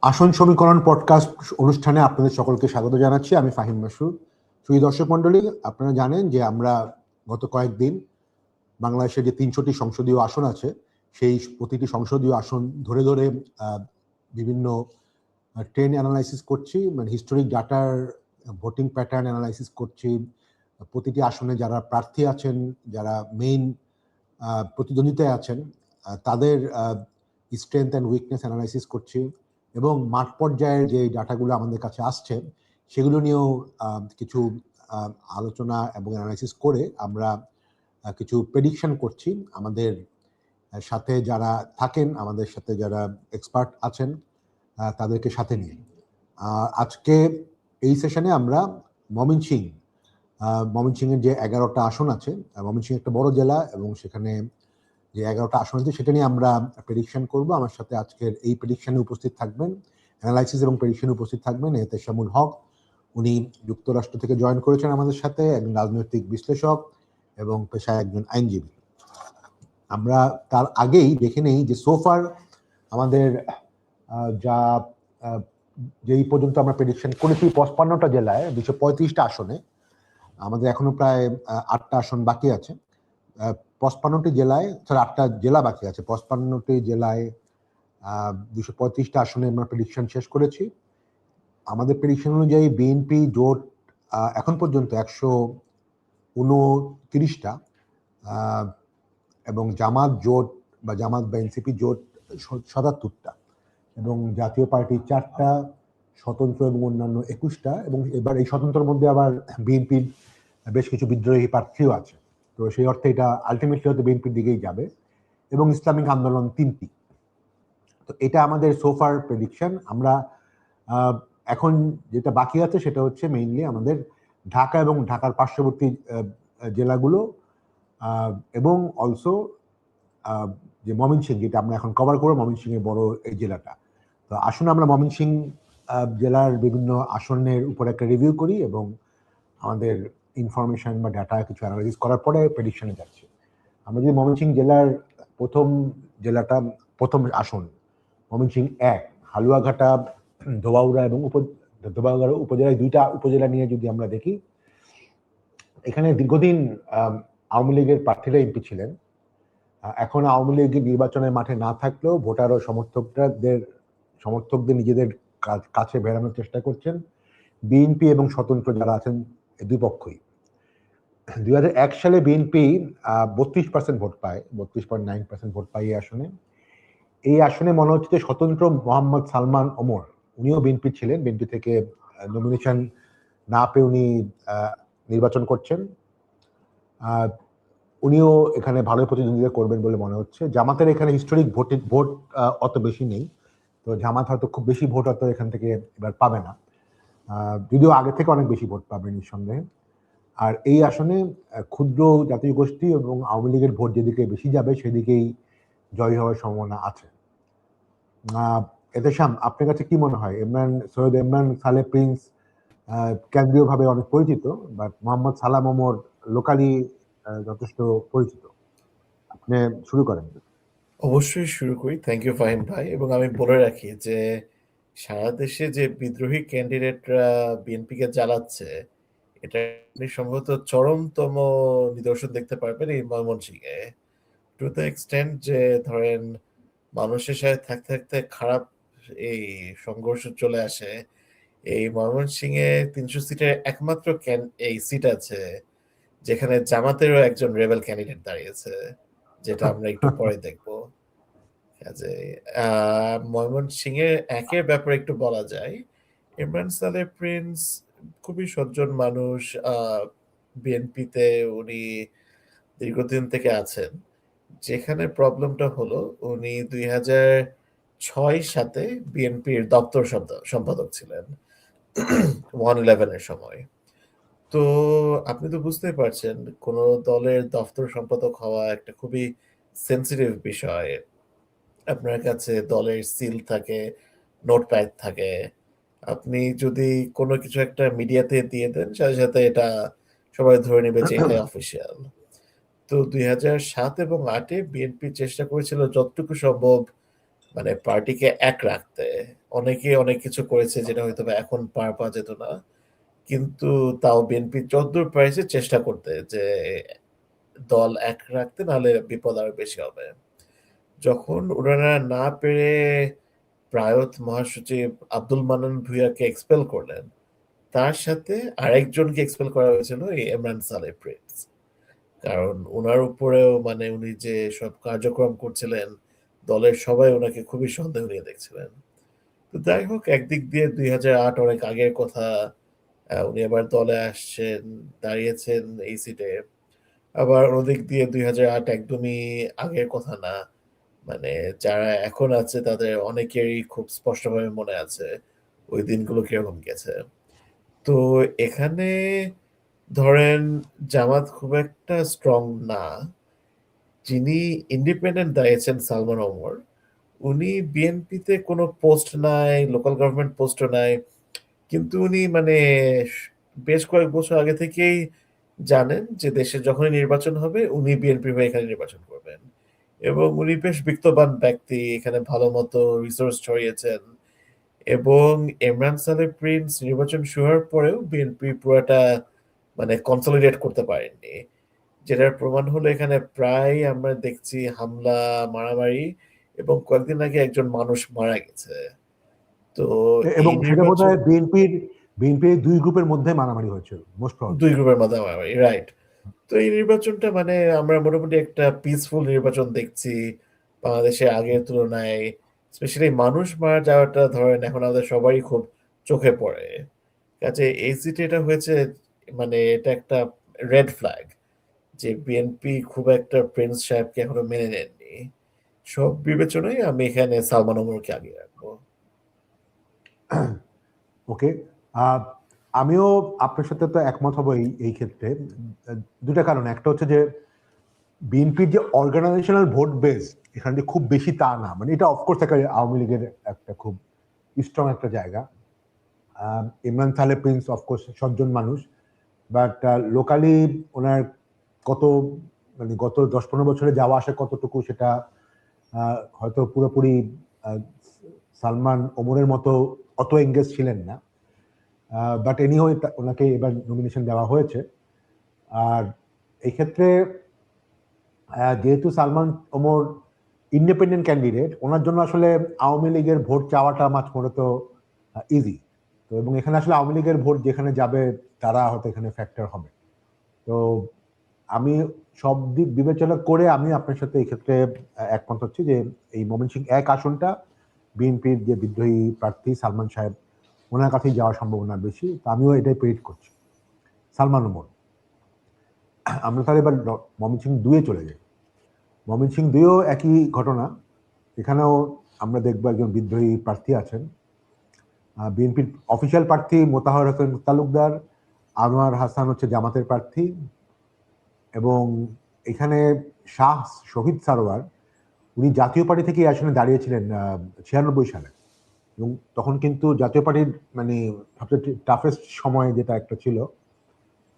আসন সমীকরণ পডকাস্ট অনুষ্ঠানে আপনাদের সকলকে স্বাগত জানাচ্ছি। আমি ফাহিম মাসুদ। সুধী দর্শক মণ্ডলী, আপনারা জানেন যে আমরা গত কয়েকদিন বাংলাদেশে যে ৩০০টি সংসদীয় আসন আছে, সেই প্রতিটি সংসদীয় আসন ধরে ধরে বিভিন্ন ট্রেন্ড অ্যানালাইসিস করছি, মানে হিস্টোরিক ডাটার ভোটিং প্যাটার্ন অ্যানালাইসিস করছি। প্রতিটি আসনে যারা প্রার্থী আছেন, যারা মেইন প্রতিদ্বন্দ্বিতায় আছেন, তাদের স্ট্রেংথ অ্যান্ড উইকনেস অ্যানালাইসিস করছি এবং মাঠ পর্যায়ের যে ডাটাগুলো আমাদের কাছে আসছে সেগুলো নিয়েও কিছু আলোচনা এবং অ্যানালাইসিস করে আমরা কিছু প্রেডিকশন করছি আমাদের সাথে যারা থাকেন, আমাদের সাথে যারা এক্সপার্ট আছেন তাদেরকে সাথে নিয়ে। আজকে এই সেশনে আমরা ময়মনসিংহের যে 11টা আসন আছে, ময়মনসিংহ একটা বড় জেলা এবং সেখানে যে 11টা আসন আছে সেটা নিয়ে আমরা প্রেডিকশন করব। আমার সাথে আজকের এই প্রেডিকশনে উপস্থিত থাকবেন, অ্যানালাইসিস এবং প্রেডিকশনে উপস্থিত থাকবেন এহতেশামুল হক। উনি যুক্তরাষ্ট্র থেকে জয়েন করেছেন আমাদের সাথে, একজন রাজনৈতিক বিশ্লেষক এবং পেশায় একজন আইনজীবী। আমরা তার আগেই দেখে নেই যে সোফার আমাদের যেই পর্যন্ত আমরা প্রেডিকশন করেছি 55টা জেলায় 235টা আসনে, আমাদের এখনো প্রায় 8টা আসন বাকি আছে। 55টি জেলায়, 8টা জেলা বাকি আছে। 55টি জেলায় 235টা আসনে আমরা প্রেডিকশন শেষ করেছি। আমাদের প্রেডিকশন অনুযায়ী বিএনপি জোট এখন পর্যন্ত 129টা এবং জামাত জোট বা জামাত বা এনসিপি জোট 77টা এবং জাতীয় পার্টি 4টা, স্বতন্ত্র এবং অন্যান্য 21টা, এবং এবার এই স্বতন্ত্রের মধ্যে আবার বিএনপির বেশ কিছু বিদ্রোহী প্রার্থীও আছে। তো সেই অর্থে এটা আলটিমেটলি হয়তো বিএনপির দিকেই যাবে, এবং ইসলামিক আন্দোলন 3টি। তো এটা আমাদের সোফার প্রেডিকশন। আমরা এখন যেটা বাকি আছে সেটা হচ্ছে মেইনলি আমাদের ঢাকা এবং ঢাকার পার্শ্ববর্তী জেলাগুলো এবং অলসো যে ময়মনসিংহ, যেটা আমরা এখন কভার করবো, ময়মনসিংহের বড় এই জেলাটা। তো আসুন আমরা ময়মনসিংহ জেলার বিভিন্ন আসনের উপর একটা রিভিউ করি এবং আমাদের ইনফরমেশন বা ডাটা কিছু অ্যানালাইসিস করার পরে প্রেডিকশনে যাচ্ছি। আমরা যদি ময়মনসিংহ জেলার প্রথম আসন ময়মনসিংহ 1, হালুয়াঘাটা, ধোবাউড়া এবং ধোবাউড়া উপজেলায় 2টা উপজেলা নিয়ে যদি আমরা দেখি, এখানে দীর্ঘদিন আওয়ামী লীগের প্রার্থীরা এমপি ছিলেন। এখন আওয়ামী লীগ নির্বাচনের মাঠে না থাকলেও ভোটার ও সমর্থকদের নিজেদের কাছে বেড়ানোর চেষ্টা করছেন বিএনপি এবং স্বতন্ত্র যারা আছেন, দুই পক্ষই। 2001 সালে বিএনপি 32% ভোট পায়, 32.9% ভোট পায় এই আসনে মনে হচ্ছে যে স্বতন্ত্র মোহাম্মদ সালমান ওমর, উনিও বিএনপি ছিলেন, বিএনপি থেকে নমিনেশন না পেয়ে উনি নির্বাচন করছেন। উনিও এখানে ভালো প্রতিদ্বন্দ্বিতা করবেন বলে মনে হচ্ছে। জামাতের এখানে হিস্টোরিক ভোট অত বেশি নেই, তো জামাত হয়তো খুব বেশি ভোট হয়তো এখান থেকে এবার পাবে না, যদিও আগে থেকে অনেক বেশি ভোট পাবে নিঃসন্দেহে। আর এই আসনে ক্ষুদ্র জাতীয় গোষ্ঠী এবং আওয়ামী লীগের ভোট যেদিকে বেশি যাবে সেদিকেই জয়ী হওয়ার সম্ভাবনা আছে। এহতেশাম, আপনার কাছে কি মনে হয়? সৈয়দ ইমরান সালেহ প্রিন্স কেন্দ্রীয়ভাবে অনেক পরিচিত, বাট মোহাম্মদ সালাম ওমর লোকালি যথেষ্ট পরিচিত। আপনি শুরু করেন। অবশ্যই শুরু করি। থ্যাংক ইউ ফাহিম ভাই। এবং আমি বলে রাখি যে সারা দেশে যে বিদ্রোহী ক্যান্ডিডেটরা বিএনপিকে জ্বালাচ্ছে, এটা আপনি সম্ভবত চরমতম নিদর্শন দেখতে পারবেন এই ময়মনসিংহে। টু দ্য এক্সটেন্ট যে ধরেন মানুষের সাথে থাকতে থাকতে খারাপ এই সংঘর্ষ চলে আসে। এই ময়মনসিংহে 300 সিটের একমাত্র এই সিট আছে যেখানে জামাতেরও একজন রেবেল ক্যান্ডিডেট দাঁড়িয়েছে, যেটা আমরা একটু পরে দেখবো। ময়মনসিংহের একের ব্যাপারে একটু বলা যায়, ইমরান সালেহ প্রিন্স খুবই সজ্জন মানুষ। বিএনপিতে উনি দীর্ঘদিন থেকে আছেন। যেখানে প্রবলেমটা হলো, উনি 2006 সালে বিএনপির দপ্তর সম্পাদক ছিলেন 111-এর সময়। তো আপনি তো বুঝতেই পারছেন কোন দলের দপ্তর সম্পাদক হওয়া একটা খুবই সেন্সিটিভ বিষয়। আপনার কাছে দলের সিল থাকে, নোটপ্যাড থাকে। আপনি যদি কোনো কিছু একটা মিডিয়াতে দিয়ে দেন, সাথে সাথে এটা সবাই ধরে নেবে যে এটাই অফিসিয়াল। তো 2007 এবং 2008 বিএনপি চেষ্টা করেছিল যতটুকু সম্ভব মানে পার্টিকে এক রাখতে, অনেকে অনেক কিছু করেছে যেটা হয়তো বা এখন পার পাওয়া যেত না। কিন্তু তাও বিএনপি যতদূর পারেছে চেষ্টা করতে যে দল এক রাখতে, নাহলে বিপদ আরো বেশি হবে। যখন ওনারা না পেরে প্রয়াত মহাসচিব আব্দুল মান্নান ভূঁইয়াকে এক্সপেল করলেন, তার সাথে আরেকজনকে এক্সপেল করা হয়েছিল, এই ইমরান সালেহ প্রিন্স। কারণ উনার উপরেও মানে উনি যে সব কার্যক্রম করছিলেন, দলের সবাই ওনাকে খুবই সন্দেহ নিয়ে দেখছিলেন। তো যাই হোক, একদিক দিয়ে ২০০৮ অনেক আগের কথা। উনি আবার দলে আসছেন, দাঁড়িয়েছেন এই সিটে। আবার অন্যদিক দিয়ে ২০০৮ একদমই আগের কথা না। মানে যারা এখন আছে তাদের অনেকেরই খুব স্পষ্টভাবে মনে আছে ওই দিনগুলো কিরকম গেছে। তো এখানে ধরেন জামাত খুব একটা স্ট্রং না। যিনি ইন্ডিপেন্ডেন্ট দাঁড়িয়েছেন সালমান ওমর, উনি বিএনপিতে কোনো পোস্ট নাই, লোকাল গভর্নমেন্ট পোস্টও নাই। কিন্তু উনি মানে বেশ কয়েক বছর আগে থেকেই জানেন যে দেশে যখনই নির্বাচন হবে উনি বিএনপির হয়ে এখানে নির্বাচন করবেন। এবং উনি বেশ বিত্তবান ব্যক্তি, এখানে ভালো মতো রিসোর্স ছড়িয়েছেন। এবং ইমরান সালেহ প্রিন্স নির্বাচন শুরু হওয়ার পরেও বিএনপি পুরোটা মানে কনসলিডেট করতে পারেননি। যেটার প্রমাণ হলো এখানে প্রায় আমরা দেখছি হামলা, মারামারি, এবং কয়েকদিন আগে একজন মানুষ মারা গেছে। তো এবং এই সেটা নির্বাচন বোধহয় বিএনপির দুই গ্রুপের মধ্যে মারামারি হয়েছে মোস্ট প্রবাবলি। দুই গ্রুপের মধ্যে মারামারি, রাইট। তো এই নির্বাচনটা মানে আমরা মোটামুটি একটা পিসফুল নির্বাচন দেখছি বাংলাদেশে আগের তুলনায়। স্পেশালি মানুষ মারা যাওয়াটা ধরেন এখন আমাদের সবারই খুব চোখে পড়ে। কাজে এই সিটে এটা হয়েছে, মানে এটা একটা রেড ফ্ল্যাগ যে বিএনপি খুব একটা প্রিন্স সাহেবকে এখনো মেনে নেননি। সব বিবেচনায় আমি এখানে সালমান ওমরকে আগে রাখবো। ওকে, আমিও আপনার সাথে তো একমত হব এই ক্ষেত্রে। দুটা কারণ, একটা হচ্ছে যে বিএনপির যে অর্গানাইজেশনাল ভোট বেস এখানে খুব বেশি তা না, মানে এটা অফকোর্স একটা আওয়ামী লীগের একটা খুব স্ট্রং একটা জায়গা। ইমরান সালেহ প্রিন্স অফকোর্স সজ্জন মানুষ, বাট লোকালি ওনার কত মানে গত 10-15 বছরে যাওয়া আসা কতটুকু সেটা হয়তো পুরোপুরি সালমান ওমরের মতো অত এঙ্গেজ ছিলেন না। বাট এনিহো ওনাকে এবার নমিনেশন দেওয়া হয়েছে। আর এই ক্ষেত্রে যেহেতু সালমান ওমর ইন্ডিপেন্ডেন্ট ক্যান্ডিডেট, ওনার জন্য আসলে আওয়ামী লীগের ভোট চাওয়াটা মাঝ করে তো ইজি। তো এবং এখানে আসলে আওয়ামী লীগের ভোট যেখানে যাবে তারা হয়তো এখানে ফ্যাক্টর হবে। তো আমি সব দিক বিবেচনা করে আমি আপনার সাথে এই ক্ষেত্রে একমত হচ্ছি যে এই ময়মনসিংহ 1 আসনটা বিএনপির যে বিদ্রোহী প্রার্থী সালমান সাহেব, ওনার কাছেই যাওয়ার সম্ভাবনা বেশি। তো আমিও এটাই প্রেডিক্ট করছি, সালমান ওমর। আমরা তাহলে এবার ময়মনসিংহ 2-এ চলে যাই। ময়মনসিংহ 2-ও একই ঘটনা। এখানেও আমরা দেখবো একজন বিদ্রোহী প্রার্থী আছেন। বিএনপির অফিসিয়াল প্রার্থী মোতাহার হোসেন তালুকদার, আনোয়ার হাসান হচ্ছে জামাতের প্রার্থী। এবং এখানে শাহ শহীদ সারোয়ার, উনি জাতীয় পার্টি থেকে এই আসনে দাঁড়িয়েছিলেন 96 সালে। এবং তখন কিন্তু জাতীয় পার্টির মানে সবচেয়ে টাফেস্ট সময় যেটা একটা ছিল,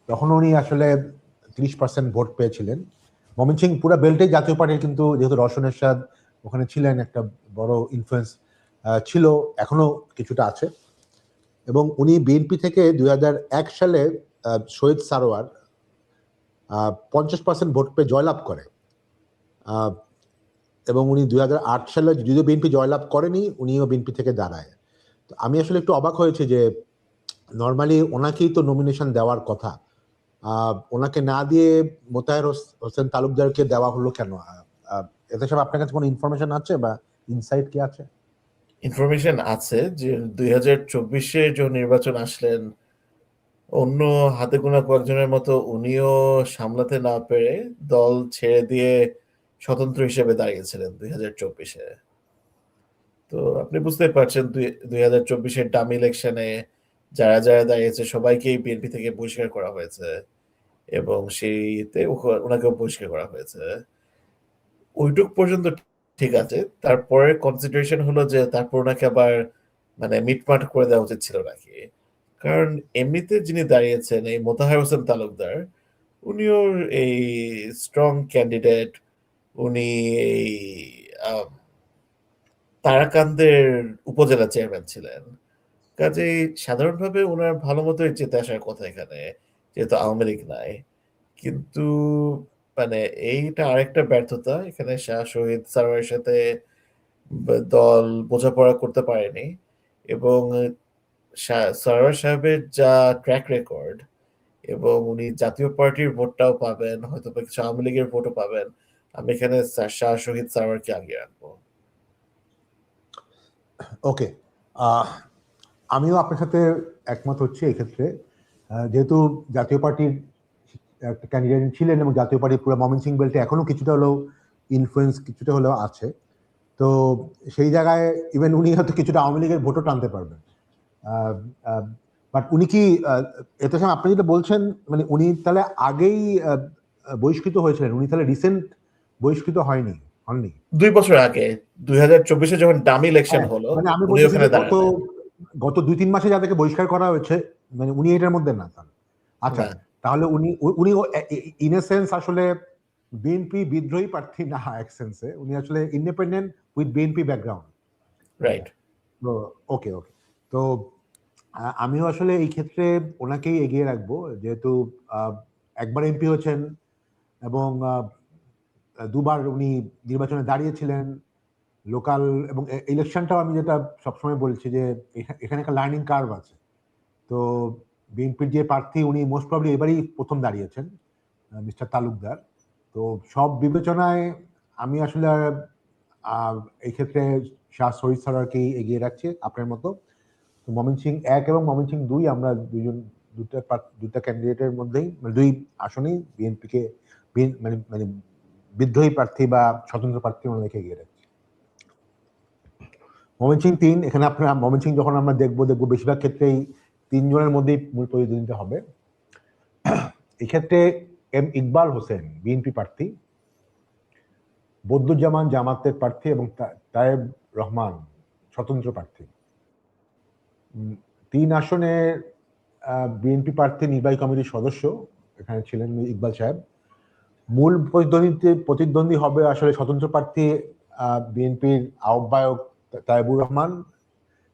তখন উনি আসলে 30% ভোট পেয়েছিলেন। ময়মনসিংহ পুরো বেল্টে জাতীয় পার্টির, কিন্তু যেহেতু রওশন এরশাদ ওখানে ছিলেন, একটা বড় ইনফ্লুয়েন্স ছিল, এখনো কিছুটা আছে। এবং উনি বিএনপি থেকে 2001 সালে শহীদ সারোয়ার 50% ভোট পেয়ে জয়লাভ করে। এবং উনি 2008 সালে যদিও বিএনপি জয়লাভ করেনি, উনিও বিএনপি থেকে দাঁড়ায়। তো আমি আসলে একটু অবাক হয়েছি যে নর্মালি ওনাকেই তো নমিনেশন দেওয়ার কথা, ওনাকে না দিয়ে মোতাহের হোসেন তালুকদারকে দেওয়া হলো কেন? এতে সব আপনার কাছে কোনো ইনফরমেশন আছে বা ইনসাইট কি আছে? ইনফরমেশন আছে যে 2024-এ যখন নির্বাচন আসলেন, অন্য হাতে গোনা কয়েকজনের মতো উনিও সামলাতে না পেরে দল ছেড়ে দিয়ে স্বতন্ত্র হিসেবে দাঁড়িয়েছিলেন 2024-এ। তো আপনি বুঝতে পারছেন 2024-এর ডামি ইলেকশনে যারা যারা দাঁড়িয়েছে সবাইকেই বিএনপি থেকে বহিষ্কার করা হয়েছে, এবং সেইতে ওনাকেও বহিষ্কার করা হয়েছে। ওইটুক পর্যন্ত ঠিক আছে। তারপরের কনসিডারেশন হলো যে তারপর ওনাকে আবার মানে মিটমাট করে দেওয়া উচিত ছিল নাকি। কারণ এমনিতে যিনি দাঁড়িয়েছেন এই মোতাহার হোসেন তালুকদার, উনিও এই স্ট্রং ক্যান্ডিডেট। উনি এই তারাকান্দের উপজেলা চেয়ারম্যান ছিলেন। কাজেই সাধারণভাবে উনার ভালো মতোই জিতে আসার কথা এখানে, যেহেতু আওয়ামী লীগ নাই। কিন্তু মানে এইটা আরেকটা ব্যর্থতা। এখানে শাহ শহীদ সারোয়ারের সাথে দল বোঝাপড়া করতে পারেনি এবং সারোয়ার সাহেবের যা ট্র্যাক রেকর্ড এবং উনি জাতীয় পার্টির ভোটটাও পাবেন, হয়তোবা কিছু আওয়ামী লীগের ভোটও পাবেন। আমি এখানে শাহ শহীদ সারোয়ারকে আগিয়ে রাখবো। ওকে, আমিও আপনার সাথে একমত হচ্ছি এই ক্ষেত্রে। যেহেতু জাতীয় পার্টির একটা ক্যান্ডিডেট ছিলেন এবং জাতীয় পার্টির পুরো ময়মনসিংহ বেল্টে এখনো কিছুটা হলেও ইনফ্লুয়েন্স কিছুটা হলেও আছে, তো সেই জায়গায় ইভেন উনি হয়তো কিছুটা আওয়ামী লীগের ভোটও টানতে পারবেন। বাট উনি কি এত সময় আপনি যেটা বলছেন, মানে উনি তাহলে আগেই বহিষ্কৃত হয়েছিলেন, উনি তাহলে রিসেন্ট বহিষ্কৃত হননি? 2 বছর আগে 2024-এ যখন ডামি ইলেকশন হলো, মানে আমি উনি বলতেছি ওখানে যে দাঁড়ালেন। গত 2-3 মাসে যাদেরকে বহিষ্কার করা হয়েছে, মানে উনি এটার মধ্যে না তাহলে। আচ্ছা, না, তাহলে উনি ইন এ সেন্স আসলে বিএনপি বিদ্রোহী প্রার্থী না, এক সেন্সে উনি আসলে independent with BNP background. Right. তো ওকে, তো আমিও আসলে এই ক্ষেত্রে ওনাকেই এগিয়ে রাখবো, যেহেতু একবার এমপি হয়েছেন এবং দুবার উনি নির্বাচনে দাঁড়িয়েছিলেন লোকাল, এবং ইলেকশনটাও আমি যেটা সবসময় বলছি যে এখানে একটা লার্নিং কার্ভ আছে। তো বিএনপির যে প্রার্থী উনি মোস্ট প্রবলি এবারই প্রথম দাঁড়িয়েছেন, মিস্টার তালুকদার। তো সব বিবেচনায় আমি আসলে এই ক্ষেত্রে শাহ শহীদ সারোয়ারকেই এগিয়ে রাখছি আপনার মতো। তো ময়মনসিংহ 1 এবং ময়মনসিংহ 2 আমরা দুটা ক্যান্ডিডেটের মধ্যেই, মানে 2 আসনেই বিএনপিকে মানে মানে বিদ্রোহী প্রার্থী বা স্বতন্ত্র প্রার্থী ওনাদেরকে এগিয়ে রাখছি। ময়মনসিংহ 3, এখানে আপনার ময়মনসিংহ যখন আমরা দেখবো বেশিরভাগ ক্ষেত্রেই 3 জনের মধ্যেই মূল প্রতিদ্বন্দ্বিতা হবে। এক্ষেত্রে এম ইকবাল হোসেন বিএনপি প্রার্থী, বদরুজ্জামান জামাতের প্রার্থী এবং তায়েব রহমান স্বতন্ত্র প্রার্থী। 3 আসনে বিএনপি প্রার্থী নির্বাহী কমিটির সদস্য এখানে ছিলেন ইকবাল সাহেব। মূল প্রতিদ্বন্দ্বী হবে আসলে স্বতন্ত্র প্রার্থী বিএনপির আহ্বায়ক তায়েবুর রহমান,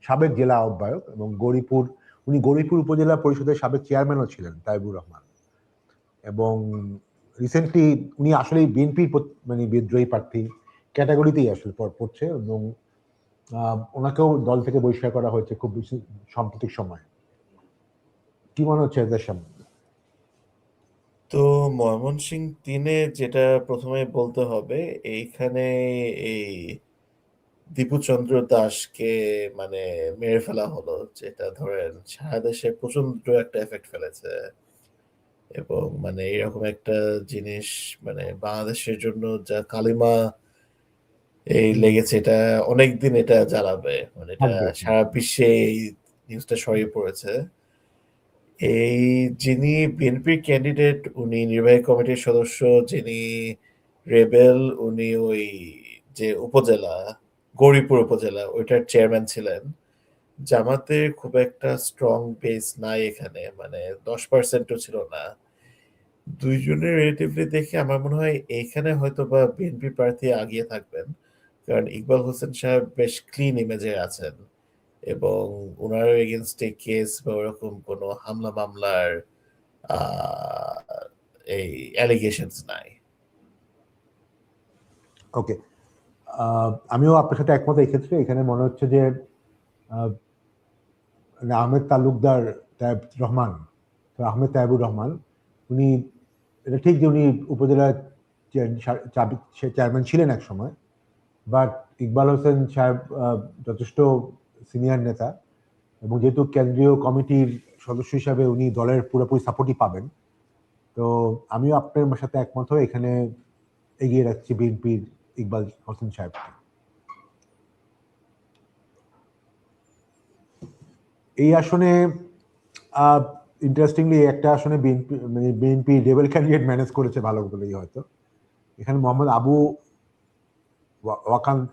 সাবেক জেলা আহ্বায়ক, এবং উনি গৌরীপুর উপজেলা পরিষদের সাবেক চেয়ারম্যানও ছিলেন তায়েবুর রহমান। এবং রিসেন্টলি উনি আসলে বিএনপির মানে বিদ্রোহী প্রার্থী ক্যাটাগরিতেই আসলে পড়ছে, এবং ওনাকেও দল থেকে বহিষ্কার করা হয়েছে খুব বেশি সাম্প্রতিক সময়। কি মনে হচ্ছে এদের সামনে? তো ময়মনসিংহ 3-এ যেটা প্রথমে বলতে হবে, এইখানে এই দীপুচন্দ্র দাসকে মানে মেরে ফেলা হলো, যেটা ধরেন সারা দেশে প্রচন্ড একটা এফেক্ট ফেলেছে এবং মানে এরকম একটা জিনিস মানে বাংলাদেশের জন্য যা কালিমা লেগেছে, এটা অনেকদিন এটা জ্বালাবে, মানে এটা থাকবে। সারা বিশ্বে এই নিউজটা ছড়িয়ে পড়েছে। এই যিনি বিএনপির ক্যান্ডিডেট, উনি নির্বাহী কমিটির সদস্য, যিনি রেবেল, উনি ওই যে উপজেলা গৌরীপুর উপজেলা ওইটার চেয়ারম্যান ছিলেন। জামাতের খুব একটা স্ট্রং বেস নাই এখানে, মানে 10%ও ছিল না। দুইজনের রিলেটিভলি দেখে আমার মনে হয় এইখানে হয়তো বা বিএনপি প্রার্থী আগিয়ে থাকবেন, কারণ ইকবাল হোসেন সাহেব বেশ ক্লিন ইমেজে আছেন এবং ওনার এগেনস্টে কেস বা ওরকম কোনো হামলা মামলার এই অ্যালিগেশনস নাই। ওকে, আমিও আপনার সাথে একমত এই ক্ষেত্রে। এখানে মনে হচ্ছে যে আহমেদ তালুকদার, আহমেদ তাইবুর রহমান, উনি, এটা ঠিক যে উনি উপজেলা চেয়ারম্যান ছিলেন এক সময়, বাট ইকবাল হোসেন সাহেব যথেষ্ট সিনিয়র নেতা, এবং যেহেতু কেন্দ্রীয় কমিটির সদস্য হিসাবে উনি দলের পুরোপুরি সাপোর্টই পাবেন। তো আমিও আপনার সাথে একমত হয়ে এখানে এগিয়ে রাখছি বিএনপির ইকবাল হোসেন সাহেবকে। এই আসনে ইন্টারেস্টিংলি একটা আসনে বিএনপি রেবেল ক্যান্ডিডেট ম্যানেজ করেছে ভালো বলেই হয়তো। এখানে মোহাম্মদ আবু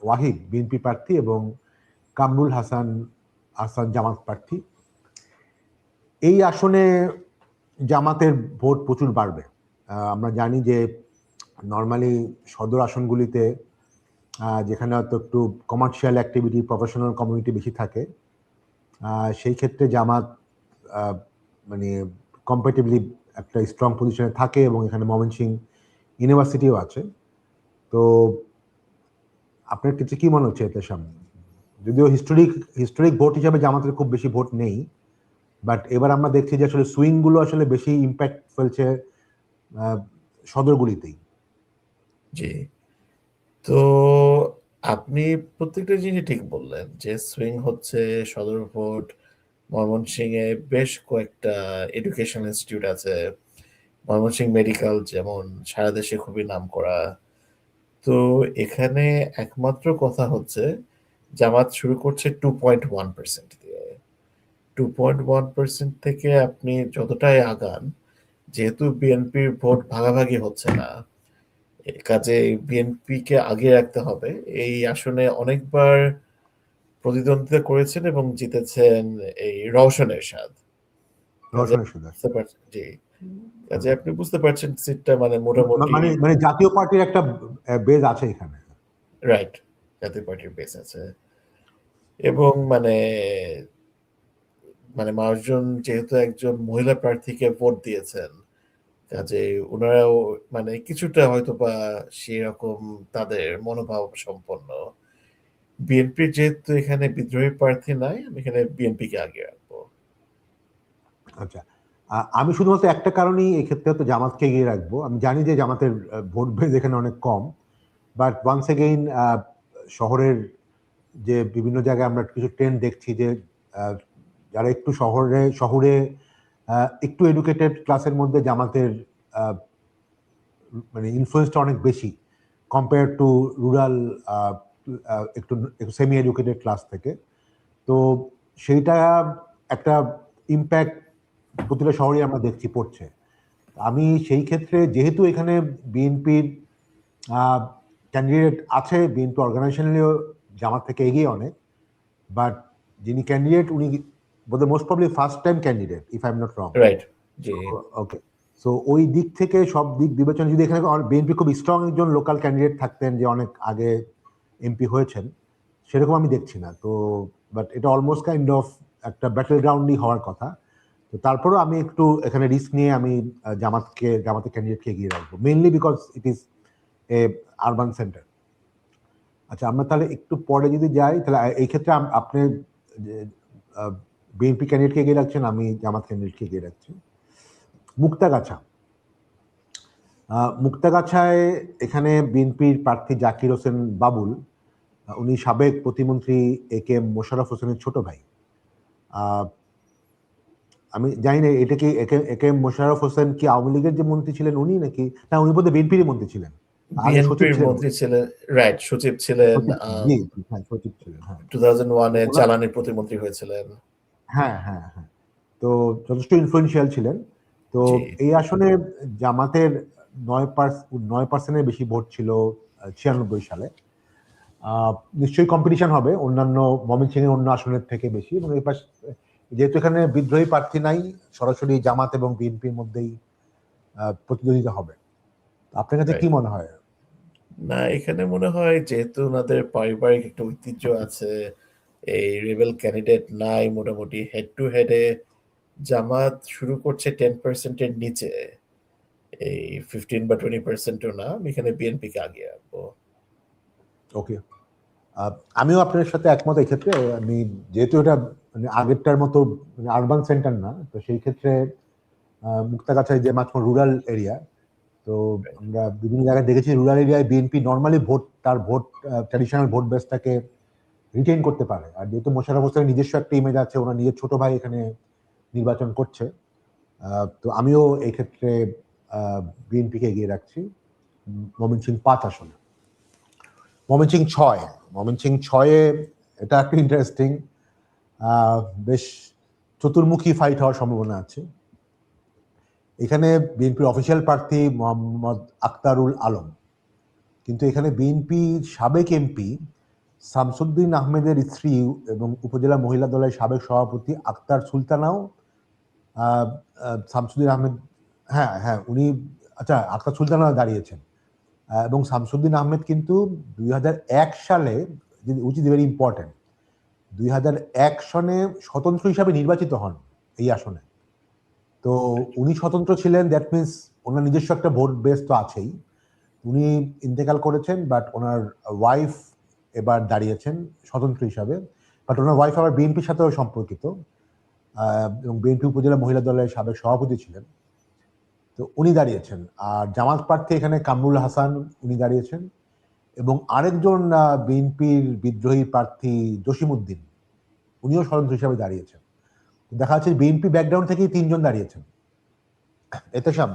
ওয়াহিদ বিএনপি প্রার্থী এবং কামরুল হাসান জামাত প্রার্থী। এই আসনে জামাতের ভোট প্রচুর বাড়বে। আমরা জানি যে নর্মালি সদর আসনগুলিতে যেখানে হয়তো একটু কমার্শিয়াল অ্যাক্টিভিটি, প্রফেশনাল কমিউনিটি বেশি থাকে, সেই ক্ষেত্রে জামাত মানে কম্পারেটিভলি একটা স্ট্রং পজিশনে থাকে, এবং এখানে ময়মনসিংহ ইউনিভার্সিটিও আছে। তো আপনার কিছু কি মনে হচ্ছে এটার সামনে? যদিও হিস্টোরিক ভোট হিসাবে জামাতের খুব বেশি ভোট নেই, বাট এবার আমরা দেখছি যে আসলে সুইংগুলো আসলে বেশি ইম্প্যাক্ট ফেলছে সদরগুলিতেই। জি। তো আপনি প্রত্যেকটা জিনিসই ঠিক বললেন যে সুইং হচ্ছে সদর ভোট, ময়মনসিংহে বেশ কয়েকটা এডুকেশন ইনস্টিটিউট আছে, ময়মনসিংহ মেডিকেল যেমন সারা দেশে খুবই নামকরা। তো এখানে একমাত্র কথা হচ্ছে জামাত শুরু করছে 2.1% দিয়ে। 2.1% থেকে আপনি যতটাই আগান, যেহেতু বিএনপির ভোট ভাগাভাগি হচ্ছে না, কাজে বিএনপিকে আগে রাখতে হবে। এই আসনে অনেকবার প্রতিদ্বন্দ্বিতা করেছেন এবং জিতেছেন এই রওশন এরশাদ। কাজে রওশনের সুদার। বুঝতে পারছেন, জি, কাজে আপনি বুঝতে পারছেন সিটটা মানে মোটামুটি মানে মানে জাতীয় পার্টির একটা বেজ আছে এখানে। রাইট, জাতীয় পার্টির বেস আছে। এবং মানে মানে মানুষজন যেহেতু একজন মহিলা প্রার্থীকে ভোট দিয়েছেন, কাজে ওনারাও মানে কিছুটা হয়তো বা সেরকম তাদের মনোভাব সম্পন্ন। বিএনপির যেহেতু এখানে বিদ্রোহী প্রার্থী নাই, আমি এখানে বিএনপিকে আগে রাখবো। আচ্ছা, আমি শুধুমাত্র একটা কারণেই এই ক্ষেত্রে তো জামাতকে এগিয়ে রাখবো। আমি জানি যে জামাতের ভোট বেজ এখানে অনেক কম, বাট ওয়ান্স এগেইন শহরের যে বিভিন্ন জায়গায় আমরা কিছু ট্রেন্ড দেখছি যে আহ, যারা একটু শহরে শহরে একটু এডুকেটেড ক্লাসের মধ্যে জামাতের আহ, মানে ইনফ্লুয়েন্সটা অনেক বেশি কম্পেয়ার টু রুরাল একটু সেমি এডুকেটেড ক্লাস থেকে। তো সেইটা একটা ইম্প্যাক্ট প্রতিটা শহরে আমরা দেখছি পড়ছে। আমি সেই ক্ষেত্রে যেহেতু এখানে বিএনপির ক্যান্ডিডেট আছে, বিএনপি অর্গানাইজেশনালিও জামাত থেকে এগিয়ে অনেক, বাট যিনি ক্যান্ডিডেট উনি বোধহয় most probably first time candidate, if I am not wrong. Right, G, okay, so ওই দিক থেকে সব দিক বিবেচনা যদি এখানে বিএনপি খুব স্ট্রং একজন লোকাল ক্যান্ডিডেট থাকতেন যে অনেক আগে এমপি হয়েছেন, সেরকম আমি দেখছি না। তো বাট এটা অলমোস্ট কাইন্ড অফ একটা ব্যাটেল গ্রাউন্ডই হওয়ার কথা। তো তারপরেও আমি একটু এখানে রিস্ক নিয়ে আমি জামাতের ক্যান্ডিডেটকে এগিয়ে রাখবো, mainly because it is a urban centre. আচ্ছা, আমরা তাহলে একটু পরে যদি যাই, তাহলে এই ক্ষেত্রে আপনি বিএনপি ক্যান্ডিডেটকে এগিয়ে রাখছেন, আমি জামাত ক্যান্ডিডেটকে এগিয়ে রাখছি। মুক্তাগাছা, মুক্তাগাছায় এখানে বিএনপির প্রার্থী জাকির হোসেন বাবুল, উনি সাবেক প্রতিমন্ত্রী এ কে এম মোশাররফ হোসেনের ছোট ভাই। আমি জানি না এটা কি এ কে এম মোশাররফ হোসেন কি আওয়ামী লীগের যে মন্ত্রী ছিলেন উনি, নাকি না উনি বোধহয় বিএনপির মন্ত্রী ছিলেন, আগে সচিব বিএনপির ছিলেন। মন্ত্রী ছিলেন, রাইট, সচিব ছিলেন, সচিব ছিলেন, জি জি, হ্যাঁ সচিব ছিলেন, হ্যাঁ। 2001-এ জ্বালানি প্রতিমন্ত্রী হয়েছিলেন। হ্যাঁ হ্যাঁ হ্যাঁ, তো যথেষ্ট ইনফ্লুয়েন্সিয়াল ছিলেন। তো জি, এই আসনে জামাতের 9% বেশি ভোট ছিল 96 সালে। নিশ্চয়ই কম্পিটিশন হবে অন্যান্য ময়মনসিংহের অন্য আসনের থেকে বেশি, এবং এই পাশে যেহেতু এখানে বিদ্রোহী প্রার্থী নাই, সরাসরি জামাত এবং বিএনপির মধ্যেই প্রতিদ্বন্দ্বিতা হবে। আপনার কাছে কি রাইট। মনে হয়? না, এখানে মনে হয় যেহেতু ওনাদের পারিবারিক একটা ঐতিহ্য আছে, এই রেবেল ক্যান্ডিডেট নাই, মোটামুটি হেড টু হেডে জামাত শুরু করছে 10%-এর নিচে, এই 15 বা 20%ও না। আমি এখানে বিএনপিকে আগে রাখবো। ওকে, আমিও আপনার সাথে একমত এই ক্ষেত্রে। আমি যেহেতু এটা মানে আগেরটার মতো মানে আরবান সেন্টার না, তো সেই ক্ষেত্রে মুক্তাগাছায় যে মাত্র রুরাল এরিয়া, তো আমরা বিভিন্ন জায়গায় দেখেছি রুরাল এরিয়ায় বিএনপি নর্মালি তার ভোট ট্র্যাডিশনাল ভোট বেসটাকে রিটেইন করতে পারে। আর যেহেতু মোশাররফ হোসেনের নিজস্ব একটা ইমেজ আছে, ওনার নিজের ছোট ভাই এখানে নির্বাচন করছে, তো আমিও এই ক্ষেত্রে বিএনপিকে এগিয়ে রাখছি ময়মনসিংহ 5 আসনে। ময়মনসিংহ 6, ময়মনসিংহ 6-এ এটা একটা ইন্টারেস্টিং, বেশ চতুর্মুখী ফাইট হওয়ার সম্ভাবনা আছে। এখানে বিএনপির অফিসিয়াল প্রার্থী মোহাম্মদ আক্তারুল আলম, কিন্তু এখানে বিএনপির সাবেক এমপি শামসুদ্দিন আহমেদের স্ত্রী এবং উপজেলা মহিলা দলের সাবেক সভাপতি আক্তার সুলতানাও শামসুদ্দিন আহমেদ, হ্যাঁ হ্যাঁ উনি, আচ্ছা আক্তার সুলতানা দাঁড়িয়েছেন। এবং শামসুদ্দিন আহমেদ কিন্তু 2001 সালে, উইচ ইজ ভেরি ইম্পর্টেন্ট, 2001 সনে স্বতন্ত্র হিসাবে নির্বাচিত হন এই আসনে। তো উনি স্বতন্ত্র ছিলেন, দ্যাট মিনস ওনার নিজস্ব একটা ভোট বেস তো আছেই। উনি ইন্তেকাল করেছেন, বাট ওনার ওয়াইফ এবার দাঁড়িয়েছেন স্বতন্ত্র হিসাবে। বাট ওনার ওয়াইফ আবার বিএনপির সাথেও সম্পর্কিত, এবং বিএনপি উপজেলা মহিলা দলের সাবেক সভাপতি ছিলেন। তো উনি দাঁড়িয়েছেন। আর জামাত প্রার্থী এখানে কামরুল হাসান, উনি দাঁড়িয়েছেন। এবং আরেকজন বিএনপির বিদ্রোহী প্রার্থী জসিমউদ্দিন, উনিও স্বতন্ত্র হিসাবে দাঁড়িয়েছেন। দেখা যাচ্ছে বিএনপি ব্যাকগ্রাউন্ড থেকেই 3 জন দাঁড়িয়েছেন। এতে সব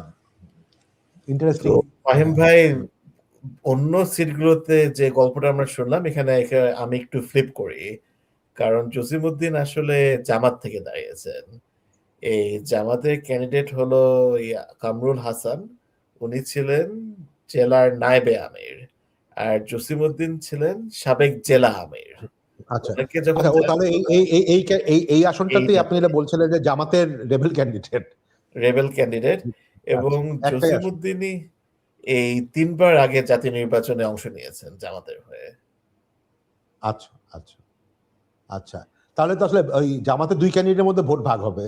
ইন্টারেস্টিং। তো ফাহিম ভাই, অন্য সিটগুলোতে যে গল্পটা আমরা শুনলাম, এখানে আমি একটু ফ্লিপ করি। কারণ জসিমউদ্দিন আসলে জামাত থেকে দাঁড়িয়েছেন। এই জামাতের ক্যান্ডিডেট হলো কামরুল হাসান। উনি ছিলেন জেলার নায়েবে আমির। আর জসিমউদ্দিন ছিলেন সাবেক জেলা আমির। আচ্ছা ওনাকে যখন আচ্ছা, ও তাহলে এই আসনটাতেই আপনি এটা বলছিলেন যে জামাতের রেবেল ক্যান্ডিডেট। রেবেল ক্যান্ডিডেট, এবং আচ্ছা, একটাই আসন। জসিমউদ্দিনই এই 3 বার আগে জাতীয় নির্বাচনে অংশ নিয়েছেন জামাতের হয়ে। আচ্ছা আচ্ছা আচ্ছা, তাহলে তো আসলে ওই জামাতের 2 ক্যান্ডিডেটের মধ্যে ভোট ভাগ হবে,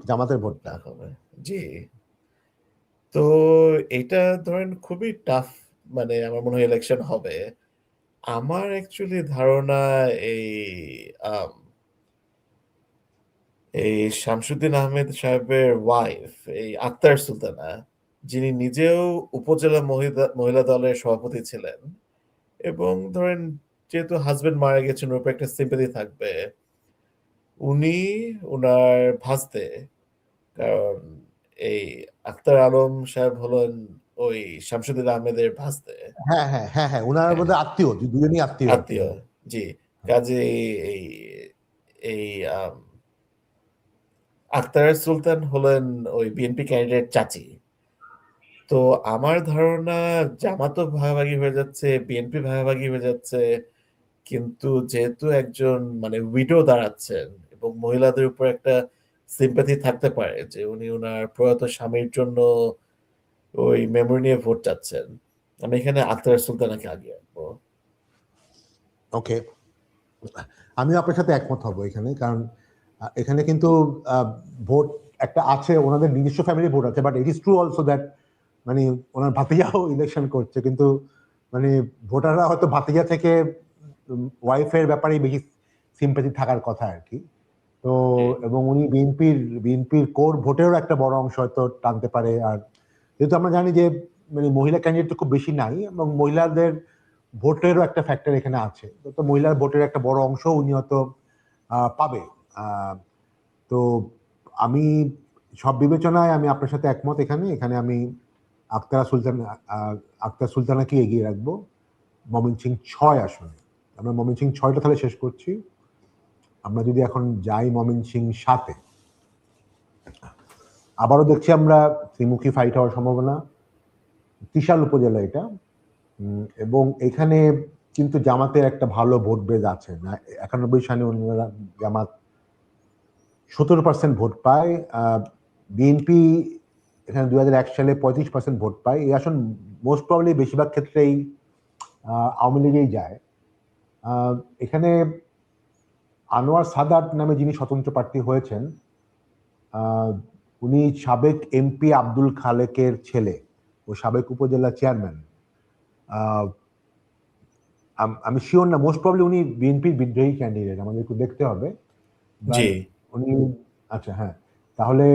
জামাতের ভোটটা। হবে, জি। তো এটা ধরেন খুবই টাফ, মানে আমার মনে হয় ইলেকশন হবে। আমার অ্যাকচুয়ালি ধারণা এই আম, এই শামসুদ্দিন আহমেদ সাহেবের ওয়াইফ, এই আক্তার সুলতানা, যিনি নিজেও উপজেলা মহিলা দলের সভাপতি ছিলেন, এবং ধরেন যেহেতু হাজবেন্ড মারা গেছেন, ওর উপর একটা সিম্পাথি থাকবে। উনি ওনার ভাস্তে, কারণ এই আক্তার আলম সাহেব হলেন ওই শামসুদ্দিন আহমেদের ভাস্তে। হ্যাঁ হ্যাঁ হ্যাঁ হ্যাঁ, ওনার হ্যাঁ, মধ্যে আত্মীয়, দুজনই আত্মীয় আর কি। আত্মীয়, জি। কাজে এই এই আক্তার সুলতান হলেন ওই বিএনপি ক্যান্ডিডেট চাচি। তো আমার ধারণা জামাতও ভাগাভাগি হয়ে যাচ্ছে, বিএনপি ভাগাভাগি হয়ে যাচ্ছে, কিন্তু যেহেতু একজন মানে উইডো দাঁড়াচ্ছেন, এবং মহিলাদের উপর একটা সিম্প্যাথি থাকতে পারে যে উনি ওনার প্রয়াত স্বামীর জন্য ওই মেমোরি নিয়ে ভোট চাচ্ছেন, আমি এখানে আক্তার সুলতানাকে আগে রাখবো। ওকে, আমিও আপনার সাথে একমত হব এখানে, কারণ এখানে কিন্তু ভোট একটা আছে, ওনাদের নিজস্ব ফ্যামিলি ভোট আছে, but it is true also that মানে ওনার ভাতিজাও ইলেকশন করছে, কিন্তু মানে ভোটাররা হয়তো ভাতিজা থেকে ওয়াইফের ব্যাপারেই বেশি সিম্প্যাথি থাকার কথা আর কি। তো এবং উনি বিএনপির কোর ভোটেরও একটা বড় অংশ হয়তো টানতে পারে। আর যেহেতু আমরা জানি যে মানে মহিলা ক্যান্ডিডেট তো খুব বেশি নাই, এবং মহিলাদের ভোটেরও একটা ফ্যাক্টর এখানে আছে, তো মহিলার ভোটের একটা বড় অংশ উনি হয়তো পাবে। তো আমি সব বিবেচনায় আমি আপনার সাথে একমত এখানে। এখানে আমি আক্তার সুলতানাকে এগিয়ে রাখবো ময়মনসিংহ 6 আসনে। আমরা ময়মনসিংহ 6টা তাহলে শেষ করছি। আমরা যদি এখন যাই ময়মনসিংহ 7-এ, আবারও দেখছি আমরা ত্রিমুখী ফাইট হওয়ার সম্ভাবনা। ত্রিশাল উপজেলা এটা, এবং এখানে কিন্তু জামাতের একটা ভালো ভোট বেজ আছে না। 91 সালে জামাত 17% ভোট পায়। বিএনপি এখানে 2001 সালে 35% ভোট পায়। এই আসন মোস্ট প্রবলি বেশিরভাগ ক্ষেত্রেই আওয়ামী লীগেই যায়। এখানে আনোয়ার সাদাত নামে যিনি স্বতন্ত্র প্রার্থী হয়েছেন, উনি সাবেক এমপি আব্দুল খালেকের ছেলে ও সাবেক উপজেলা চেয়ারম্যান। আমি শিওর না, মোস্ট প্রবলি উনি বিএনপির বিদ্রোহী ক্যান্ডিডেট, আমাদের একটু দেখতে হবে। জি, উনি, আচ্ছা হ্যাঁ, তাহলে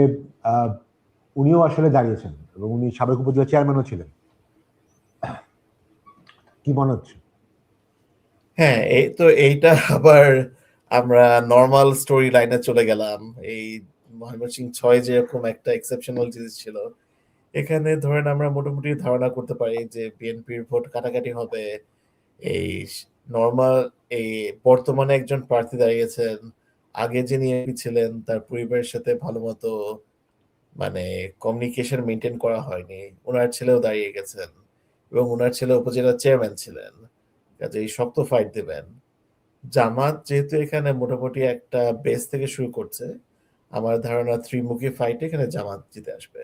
উনিও আসলে দাঁড়িয়েছেন, এবং উনি সাবেক উপজেলা চেয়ারম্যানও ছিলেন। কি মনে হচ্ছে? হ্যাঁ, এই তো এইটা আবার আমরা নরমাল স্টোরি লাইনে চলে গেলাম। এই ময়মনসিংহ 6 যেরকম একটা এক্সেপশনাল জিনিস ছিল, এখানে ধরেন আমরা মোটামুটি ধারণা করতে পারি যে বিএনপির ভোট কাটাকাটি হবে। এই নরমাল এই বর্তমানে একজন প্রার্থী দাঁড়িয়েছেন, আগে যিনি এমপি ছিলেন তার পরিবারের সাথে ভালো মতো মানে কমিউনিকেশন মেনটেন করা হয়নি, ওনার ছেলেও দাঁড়িয়ে গেছেন, এবং ওনার ছেলে উপজেলা চেয়ারম্যান ছিলেন। কাজেই শক্ত ফাইট দেবেন। জামাত যেহেতু এখানে মোটামুটি একটা বেস থেকে শুরু করছে, আমার ধারণা ত্রিমুখী ফাইটে এখানে জামাত জিতে আসবে।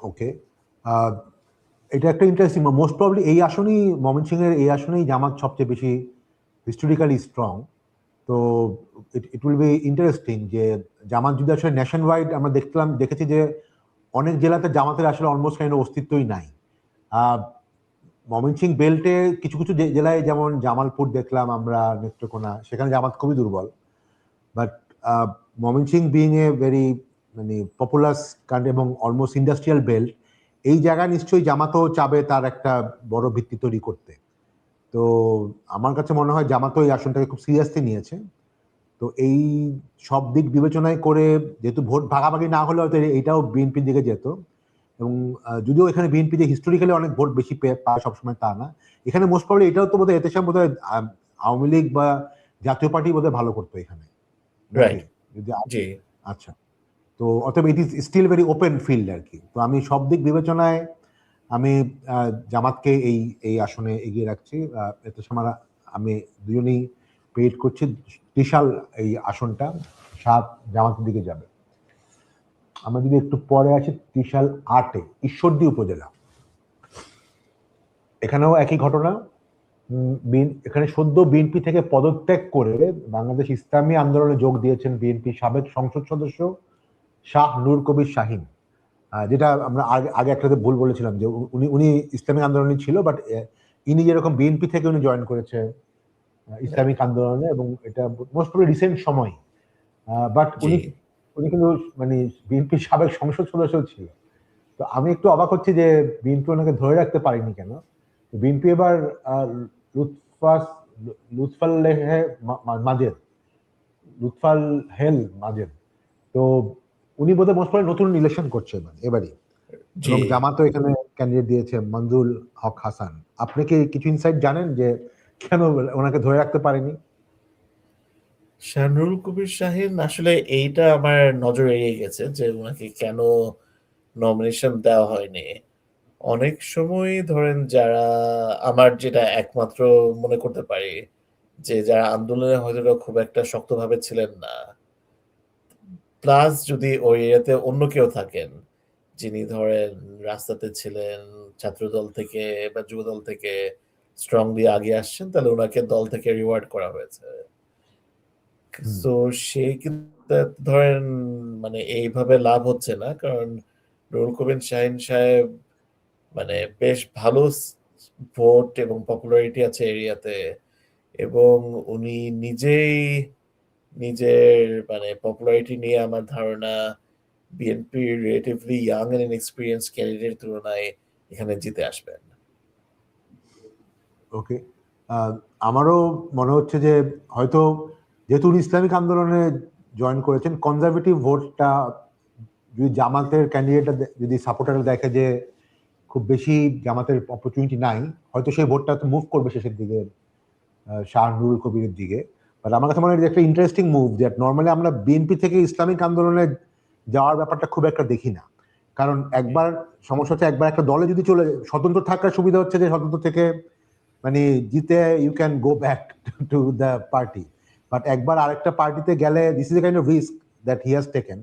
ওকে, এটা একটা ইন্টারেস্টিং, মোস্ট প্রবাবলি এই আসনেই, ময়মনসিংহের এই আসনেই জামাত সবচেয়ে বেশি হিস্টোরিক্যালি স্ট্রং। তো ইট উইল বি ইন্টারেস্টিং যে জামাত যদি আসলে ন্যাশন ওয়াইড, আমরা দেখেছি যে অনেক জেলাতে জামাতের আসলে অলমোস্ট কাইন্ড অস্তিত্বই নাই। ময়মনসিংহ বেল্টে কিছু কিছু জেলায়, যেমন জামালপুর দেখলাম আমরা, নেত্রকোনা, সেখানে জামাত খুবই দুর্বল। But Mymensingh being a very মানে পপুলাস কান্ট্রি এবং অলমোস্ট ইন্ডাস্ট্রিয়াল বেল্ট, এই জায়গায় নিশ্চয়ই জামাতও চাবে তার একটা বড় ভিত্তি তৈরি করতে। তো আমার কাছে মনে হয় জামাতও এই আসনটাকে খুব সিরিয়াসলি নিয়েছে। তো এই সব দিক বিবেচনায় করে, যেহেতু ভোট ভাগাভাগি না হলে হয়তো এইটাও বিএনপির দিকে যেত, এবং যদিও এখানে বিএনপি যে হিস্টোরিক্যালি অনেক ভোট বেশি পায় সবসময় তা না, এখানে মোস্ট প্রবলি এটাও তো বোধহয় এতেশাম বোধহয় আওয়ামী লীগ বা জাতীয় পার্টি বোধহয় ভালো করতো এখানে, নাকি? যদি জি আচ্ছা, তো অতএব it is still very open field আর কি। তো আমি সব দিক বিবেচনায় আমি জামাতকে এই এই আসনে এগিয়ে রাখছি। এতেশাম আমি দুজনেই পেইড করছি, ত্রিশাল এই আসনটা 7 জামাতের দিকে যাবে। আমরা যদি একটু পরে আসি, ত্রিশাল 8-এ ঈশ্বরদী উপজেলা, এখানেও একই ঘটনা। এখানে সদ্য বিএনপি থেকে পদত্যাগ করে বাংলাদেশ ইসলামী আন্দোলনে যোগ দিয়েছেন বিএনপি সাবেক সংসদ সদস্য শাহ নূর কবির শাহীন। যেটা আমরা আগে একটাতে ভুল বলেছিলাম যে উনি উনি ইসলামিক আন্দোলনে ছিল, বাট ইনি যেরকম বিএনপি থেকে উনি জয়েন করেছে ইসলামিক আন্দোলনে, এবং এটা মোস্ট প্রবলি রিসেন্ট সময়। বাট উনি উনি কিন্তু মানে বিএনপির সাবেক সংসদ সদস্য ছিল। তো আমি একটু অবাক হচ্ছি যে বিএনপি ওনাকে ধরে রাখতে পারিনি কেন। বিএনপি এবার লুৎফাল মাজেদ, তো উনি বোধহয় মোস্ট প্রবলি নতুন ইলেকশন করছে এবারই, এবং জামাতও এখানে ক্যান্ডিডেট দিয়েছে মঞ্জুল হক হাসান। আপনি কি কিছু ইনসাইট জানেন যে কেন ওনাকে ধরে রাখতে পারেনি? শাহনুরুল কবির শাহীন, আসলে এইটা আমার নজর এড়িয়ে গেছে যে ওনাকে কেন নমিনেশন দেওয়া হয়নি। অনেক সময় ধরেন যারা, আমার যেটা একমাত্র মনে করতে পারি, যে যারা আন্দোলনে হয়তো খুব একটা শক্তভাবে ছিলেন না, প্লাস যদি ওই এরিয়াতে অন্য কেউ থাকেন যিনি ধরেন রাস্তাতে ছিলেন, ছাত্রদল থেকে বা যুবদল থেকে স্ট্রংলি আগে আসছেন, তাহলে ওনাকে দল থেকে রিওয়ার্ড করা হয়েছে। তো সে কিন্তু ধরেন মানে এইভাবে লাভ হচ্ছে না, কারণ নুরুল কবির শাহীন সাহেব মানে বেশ ভালো ভোট এবং পপুলারিটি আছে এরিয়াতে, এবং উনি নিজেই নিজের মানে পপুলারিটি নিয়ে আমার ধারণা বিএনপির relatively young and inexperience candidate তুলনায় এখানে জিতে আসবেন। ওকে, আমারও মনে হচ্ছে যে হয়তো যেহেতু উনি ইসলামিক আন্দোলনে জয়েন করেছেন, কনজারভেটিভ ভোটটা যদি জামাতের ক্যান্ডিডেটটা যদি সাপোর্টার দেখে যে খুব বেশি জামাতের অপরচুনিটি নাই, হয়তো সেই ভোটটা তো মুভ করবে শেষের দিকে শাহ নুরুল কবিরের দিকে। বাট আমার কাছে মনে হয় একটা ইন্টারেস্টিং মুভ, যে নর্মালি আমরা বিএনপি থেকে ইসলামিক আন্দোলনে যাওয়ার ব্যাপারটা খুব একটা দেখি না। কারণ একবার সমস্যা হচ্ছে, একবার একটা দলে যদি চলে, স্বতন্ত্র থাকার সুবিধা হচ্ছে যে স্বতন্ত্র থেকে মানে জিতে you can go back to the party. But একবার আরেকটা পার্টিতে গেলে this is a kind of risk that he has taken.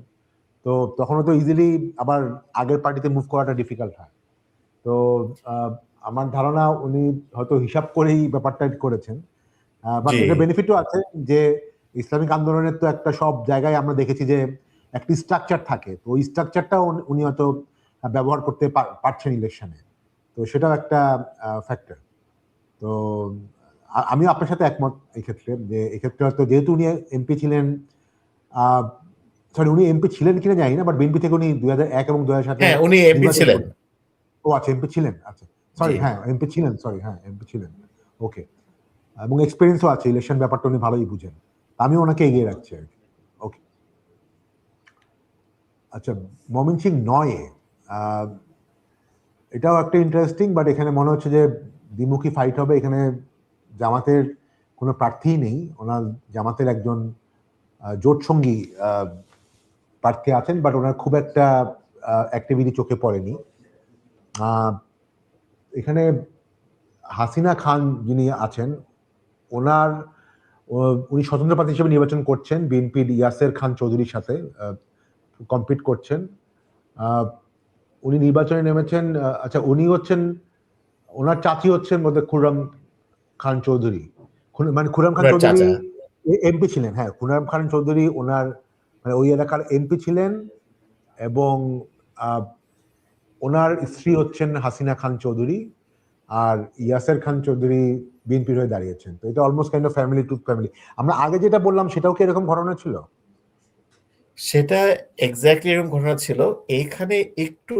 তো তখন তো ইজিলি আবার আগের পার্টিতে মুভ করাটা ডিফিকাল্ট হয়। তো আমার ধারণা উনি হয়তো হিসাব করেই ব্যাপারটা করেছেন। বাট এটা বেনিফিটও আছে যে ইসলামিক আন্দোলনের তো একটা সব জায়গায় আমরা দেখেছি যে একটি স্ট্রাকচার থাকে, তো ওই স্ট্রাকচারটা উনি হয়তো ব্যবহার করতে পারছেন ইলেকশনে। তো সেটাও একটা ফ্যাক্টর। তো আমি আপনার সাথে একমত এই ক্ষেত্রে, যে এক্ষেত্রে হয়তো যেহেতু উনি এমপি ছিলেন, সরি উনি এমপি ছিলেন কিনা জানি না, বাট বিএনপি থেকে উনি 2001 এবং 2007 হ্যাঁ, উনি এমপি ছিলেন। ও আচ্ছা, এমপি ছিলেন, আচ্ছা সরি, হ্যাঁ এমপি ছিলেন, সরি হ্যাঁ এমপি ছিলেন। ওকে, এবং এক্সপিরিয়েন্সও আছে, ইলেকশন ব্যাপারটা উনি ভালোই বুঝেন। আমি ওনাকে এগিয়ে রাখছি আর কি। ওকে, আচ্ছা, ময়মনসিংহ 9-এ এটাও একটা ইন্টারেস্টিং, বাট এখানে মনে হচ্ছে যে দ্বিমুখী ফাইট হবে। এখানে জামাতের কোনো প্রার্থী নেই, ওনার জামাতের একজন জোট সঙ্গী প্রার্থী আছেন, বাট ওনার খুব একটা অ্যাক্টিভিটি চোখে পড়েনি। এখানে হাসিনা খান যিনি আছেন, উনি স্বতন্ত্র প্রার্থী হিসেবে নির্বাচন করছেন, বিএনপির ইয়াসের খান চৌধুরীর সাথে কম্পিট করছেন। উনি নির্বাচনে নেমেছেন। আচ্ছা, উনি হচ্ছেন, ওনার চাচি হচ্ছেন বোধহয় খুররম খান চৌধুরী। মানে খুররম খান ওনার চৌধুরী চাচা। এমপি ছিলেন। হ্যাঁ, খুররম খান চৌধুরী ওনার মানে ওই এলাকার এমপি ছিলেন, এবং ওনার স্ত্রী হচ্ছেন হাসিনা খান চৌধুরী, আর ইয়াসের খান চৌধুরী বিএনপির হয়ে দাঁড়িয়েছেন। তো এটা almost kind of family to family. আমরা আগে যেটা বললাম সেটাও কি এরকম ঘটনা ছিল? সেটা এক্স্যাক্টলি এরকম ঘটনা ছিল। এইখানে একটু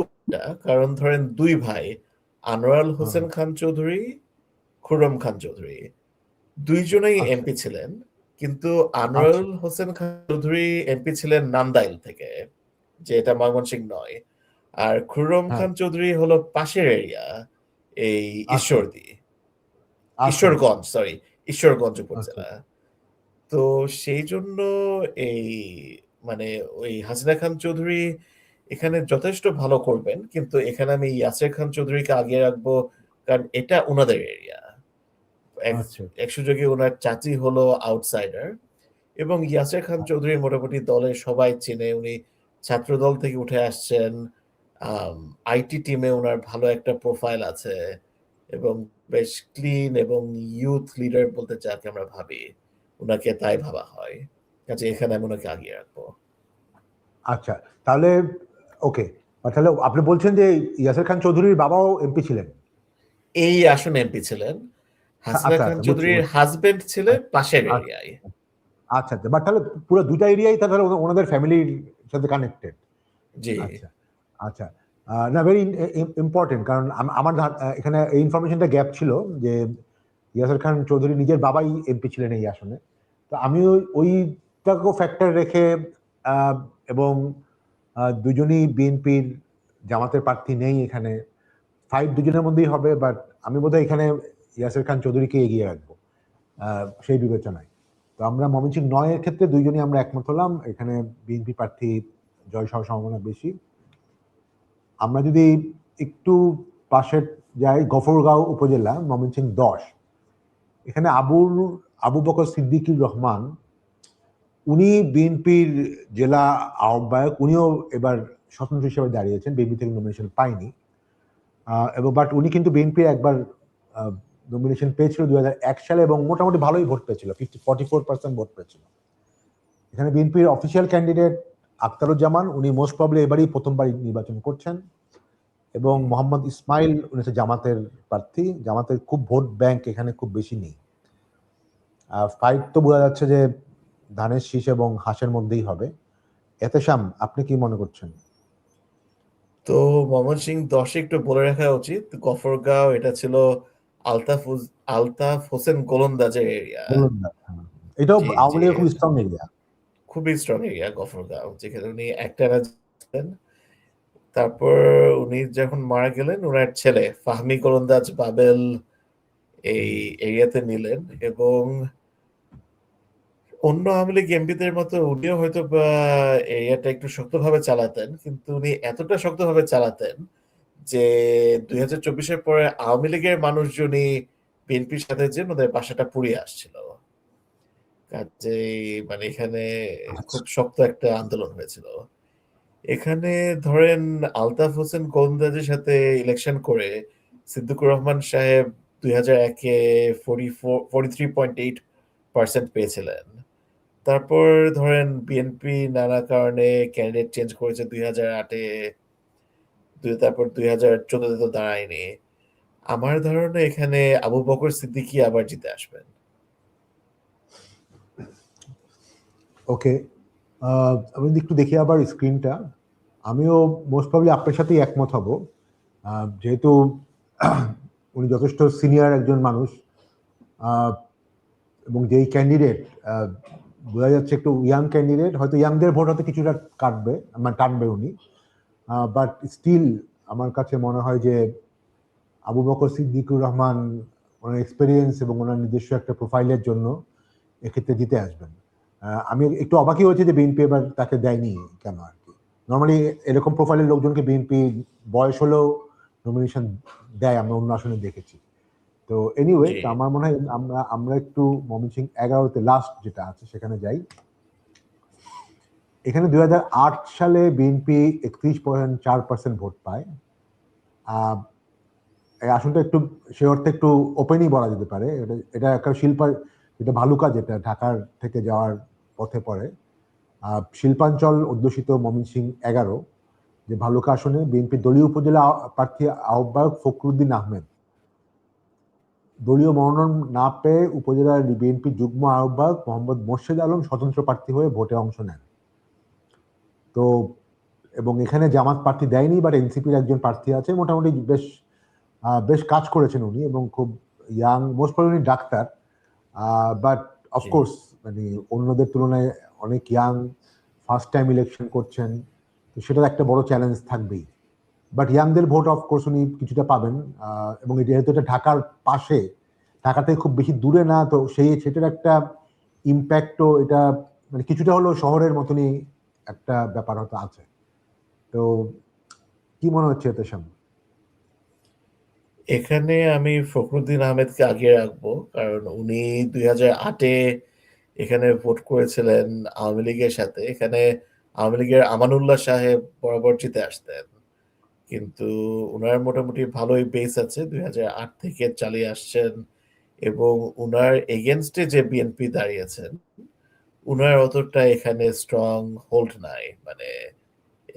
কারণ ধরেন দুই ভাই, আনোয়ার হোসেন খান চৌধুরী, খুররম খান চৌধুরী, দুইজনেই আচ্ছা এমপি ছিলেন। কিন্তু আচ্ছা আনোয়ারুল হোসেন খান চৌধুরী এমপি ছিলেন নান্দাইল থেকে, যে এটা ময়মনসিংহ নয়। আর খুররম হ্যাঁ খান চৌধুরী হলো পাশের এরিয়া, এই আচ্ছা ঈশ্বরদী, আচ্ছা আচ্ছা ঈশ্বরগঞ্জ, সরি, ঈশ্বরগঞ্জ আচ্ছা উপজেলা। তো সেই জন্য এই মানে ওই হাসিনা খান চৌধুরী এখানে যথেষ্ট ভালো করবেন, কিন্তু এখানে আমি ইয়াসির খান চৌধুরীকে আগে রাখবো, কারণ এটা ওনাদের এরিয়া। আচ্ছা এক সুযোগে ওনার চাচি হলো আউটসাইডার, এবং ইয়াসির খান চৌধুরী মোটামুটি দলের সবাই চেনে। উনি ছাত্র দল থেকে উঠে আসছেন, আইটি টিমে ওনার ভালো একটা প্রোফাইল আছে, এবং বেশ ক্লিন এবং ইউথ লিডার বলতে যাকে আমরা ভাবি, ওনাকে তাই ভাবা হয়। কাজে এখানে আমি ওনাকে আগিয়ে রাখবো। আচ্ছা। তাহলে ওকে, তাহলে আপনি বলছেন যে ইয়াসির খান চৌধুরীর বাবাও এমপি ছিলেন? এই আসনে এমপি ছিলেন। হাসিনা আচ্ছা খান আচ্ছা, বুঝছি চৌধুরীর বুঝছি। হাজবেন্ড ছিলেন পাশের আচ্ছা এরিয়ায়। আচ্ছা আচ্ছা, বাট তাহলে পুরো দুইটা এরিয়াই তাহলে ওনাদের ফ্যামিলির সাথে কানেক্টেড। জি। আচ্ছা আচ্ছা। না, ভেরি ইম্পর্টেন্ট, কারণ আমার এখানে এই ইনফরমেশনটা গ্যাপ ছিল যে ইয়াসির খান চৌধুরী নিজের বাবাই এমপি ছিলেন এই আসনে। তো আমি ওইটাকেও ফ্যাক্টর রেখে আহ, এবং দুজনই বিএনপির, জামাতের প্রার্থী নেই এখানে, ফাইট দুজনের মধ্যেই হবে, বাট আমি বোধহয় এখানে ইয়াসির খান চৌধুরীকে এগিয়ে রাখবো সেই বিবেচনায়। তো আমরা ময়মনসিংহ ৯ এর ক্ষেত্রে দুইজনই আমরা একমত হলাম, এখানে বিএনপি প্রার্থী জয় হওয়ার সম্ভাবনা বেশি। আমরা যদি একটু পাশে যাই, গফরগাঁও উপজেলা, ময়মনসিংহ ১০, এখানে আবু বকর সিদ্দিকুর রহমান, উনি বিএনপির জেলা আহ্বায়ক, উনিও এবার স্বতন্ত্র হিসেবে দাঁড়িয়েছেন, বিএনপি থেকে নমিনেশন পায়নি। এবং বাট উনি কিন্তু বিএনপি একবার নমিনেশন পেয়েছিল ২০০১ সালে, এবং মোটামুটি ভালোই ভোট পেয়েছিল, 44% ভোট পেয়েছিল। এখানে বিএনপির অফিসিয়াল ক্যান্ডিডেট আখতারুজ্জামান, উনি মোস্ট প্রবলি এবারই প্রথমবার নির্বাচন করছেন, এবং মোহাম্মদ ইসমাইল, উনি হচ্ছে জামাতের প্রার্থী। জামাতের খুব ভোট ব্যাংক এখানে খুব বেশি নেই। ফাইট তো বোঝা যাচ্ছে যে ধানের শীষ এবং হাঁসের মধ্যেই হবে। এতেশাম, আপনি কি মনে করছেন? তো ময়মনসিংহ ১০ একটু বলে রাখা উচিত, গফরগাঁও এটা ছিল আলতাফ আলতাফ হোসেন গোলন্দাজের এরিয়া। বলুন না। হ্যাঁ। এটাও জি আওয়ামী জি, লীগের খুব স্ট্রং এরিয়া। খুবই স্ট্রং এরিয়া গফরগাঁও, যেখানে উনি একটানা জিতেন। তারপর উনি যখন মারা গেলেন, ওনার ছেলে ফাহমি গোলন্দাজ বাবেল এই এরিয়াতে নিলেন, এবং অন্য আওয়ামী লীগ এমপিদের মতো উনিও হয়তো বা এরিয়াটা একটু শক্তভাবে চালাতেন, কিন্তু উনি এতটা শক্তভাবে চালাতেন যে ২০২৪-এর পরে আওয়ামী লীগের মানুষজনই বিএনপির সাথে যে ওদের বাসাটা পুড়িয়ে আসছিল। কাজেই মানে এখানে আচ্ছা খুব শক্ত একটা আন্দোলন হয়েছিল। এখানে ধরেন আলতাফ হোসেন গোলন্দাজের সাথে ইলেকশন করে সিদ্দিকুর রহমান সাহেব ২০০১-এ 43.8% পেয়েছিলেন। তারপর ধরেন বিএনপি নানা কারণে ক্যান্ডিডেট চেঞ্জ করেছে ২০০৮-এ, তারপর ২০১৪-তে তো দাঁড়ায়নি। আমার ধারণা এখানে আবু বকর সিদ্দিকী আবার জিতে আসবেন। ওকে। আমি যদি একটু দেখি আবার স্ক্রিনটা, আমিও মোস্ট প্রবলি আপনার সাথেই একমত হব, যেহেতু উনি যথেষ্ট সিনিয়র একজন মানুষ, আহ, এবং যেই ক্যান্ডিডেট বোঝা যাচ্ছে একটু ইয়াং ক্যান্ডিডেট, হয়তো ইয়াংদের ভোট হয়তো কিছুটা কাটবে, মানে টানবে উনি, বাট স্টিল আমার কাছে মনে হয় যে আবু বকর সিদ্দিকুর রহমান ওনার এক্সপিরিয়েন্স এবং ওনার নিজস্ব একটা প্রোফাইলের জন্য এক্ষেত্রে জিতে আসবেন। আমি একটু অবাকই হয়েছে যে বিএনপি এবার তাকে দেয়নি কেন আর কি। নর্মালি এরকম প্রোফাইলের লোকজনকে বিএনপি বয়স হলেও নমিনেশন দেয়, আমরা অন্য আসনে দেখেছি। তো এনিওয়ে, জি। তো আমার মনে হয় আমরা একটু ময়মনসিংহ ১১-তে লাস্ট যেটা আছে সেখানে যাই। এখানে 2008 সালে বিএনপি 31.4% ভোট পায়। এই আসনটা একটু সে অর্থে একটু ওপেনই বলা যেতে পারে। এটা একটা যেটা ভালুকা, যেটা ঢাকার থেকে যাওয়ার পথে পড়ে। শিল্পাঞ্চল অধ্যুষিত ময়মনসিংহ 11, যে ভালুকা আসনে বিএনপি দলীয় উপজেলা প্রার্থী আহ্বায়ক ফখরুদ্দিন আহমেদ দলীয় মনোনয়ন না পেয়ে উপজেলার বিএনপি যুগ্ম আহ্বায়ক মোহাম্মদ মোর্শেদ আলম স্বতন্ত্র প্রার্থী হয়ে ভোটে অংশ নেন। তো এবং এখানে জামাত প্রার্থী দেয়নি, বাট এনসিপির একজন প্রার্থী আছে, মোটামুটি বেশ কাজ করেছেন উনি, এবং খুব young, most probably doctor, but of course মানে অন্যদের তুলনায় অনেক ইয়াং, ফার্স্ট টাইম ইলেকশন করছেন, তো সেটার একটা বড় চ্যালেঞ্জ থাকবেই। বাট ইয়াংদের ভোট অফকোর্স উনি কিছুটা পাবেন, এবং যেহেতু এটা ঢাকার পাশে, ঢাকাতে খুব বেশি দূরে না, তো সেটার একটা ইম্প্যাক্টও এটা মানে কিছুটা হলেও শহরের মতনই একটা ব্যাপার হয়তো আছে। তো কি মনে হচ্ছে এতে সামনে? এখানে আমি ফখরুদ্দিন আহমেদকে আগিয়ে রাখবো, কারণ উনি 2008-এ এখানে ভোট করেছিলেন আওয়ামী লীগের সাথে। এখানে আওয়ামী লীগের আমানুল্লাহ সাহেব বরাবর জিতে আসতেন, কিন্তু উনার মোটামুটি ভালোই বেস আছে, 2008 থেকে চালিয়ে আসছেন। এবং উনার এগেনস্টে যে বিএনপি দাঁড়িয়েছেন, উনার অতটা এখানে স্ট্রং হোল্ড নাই, মানে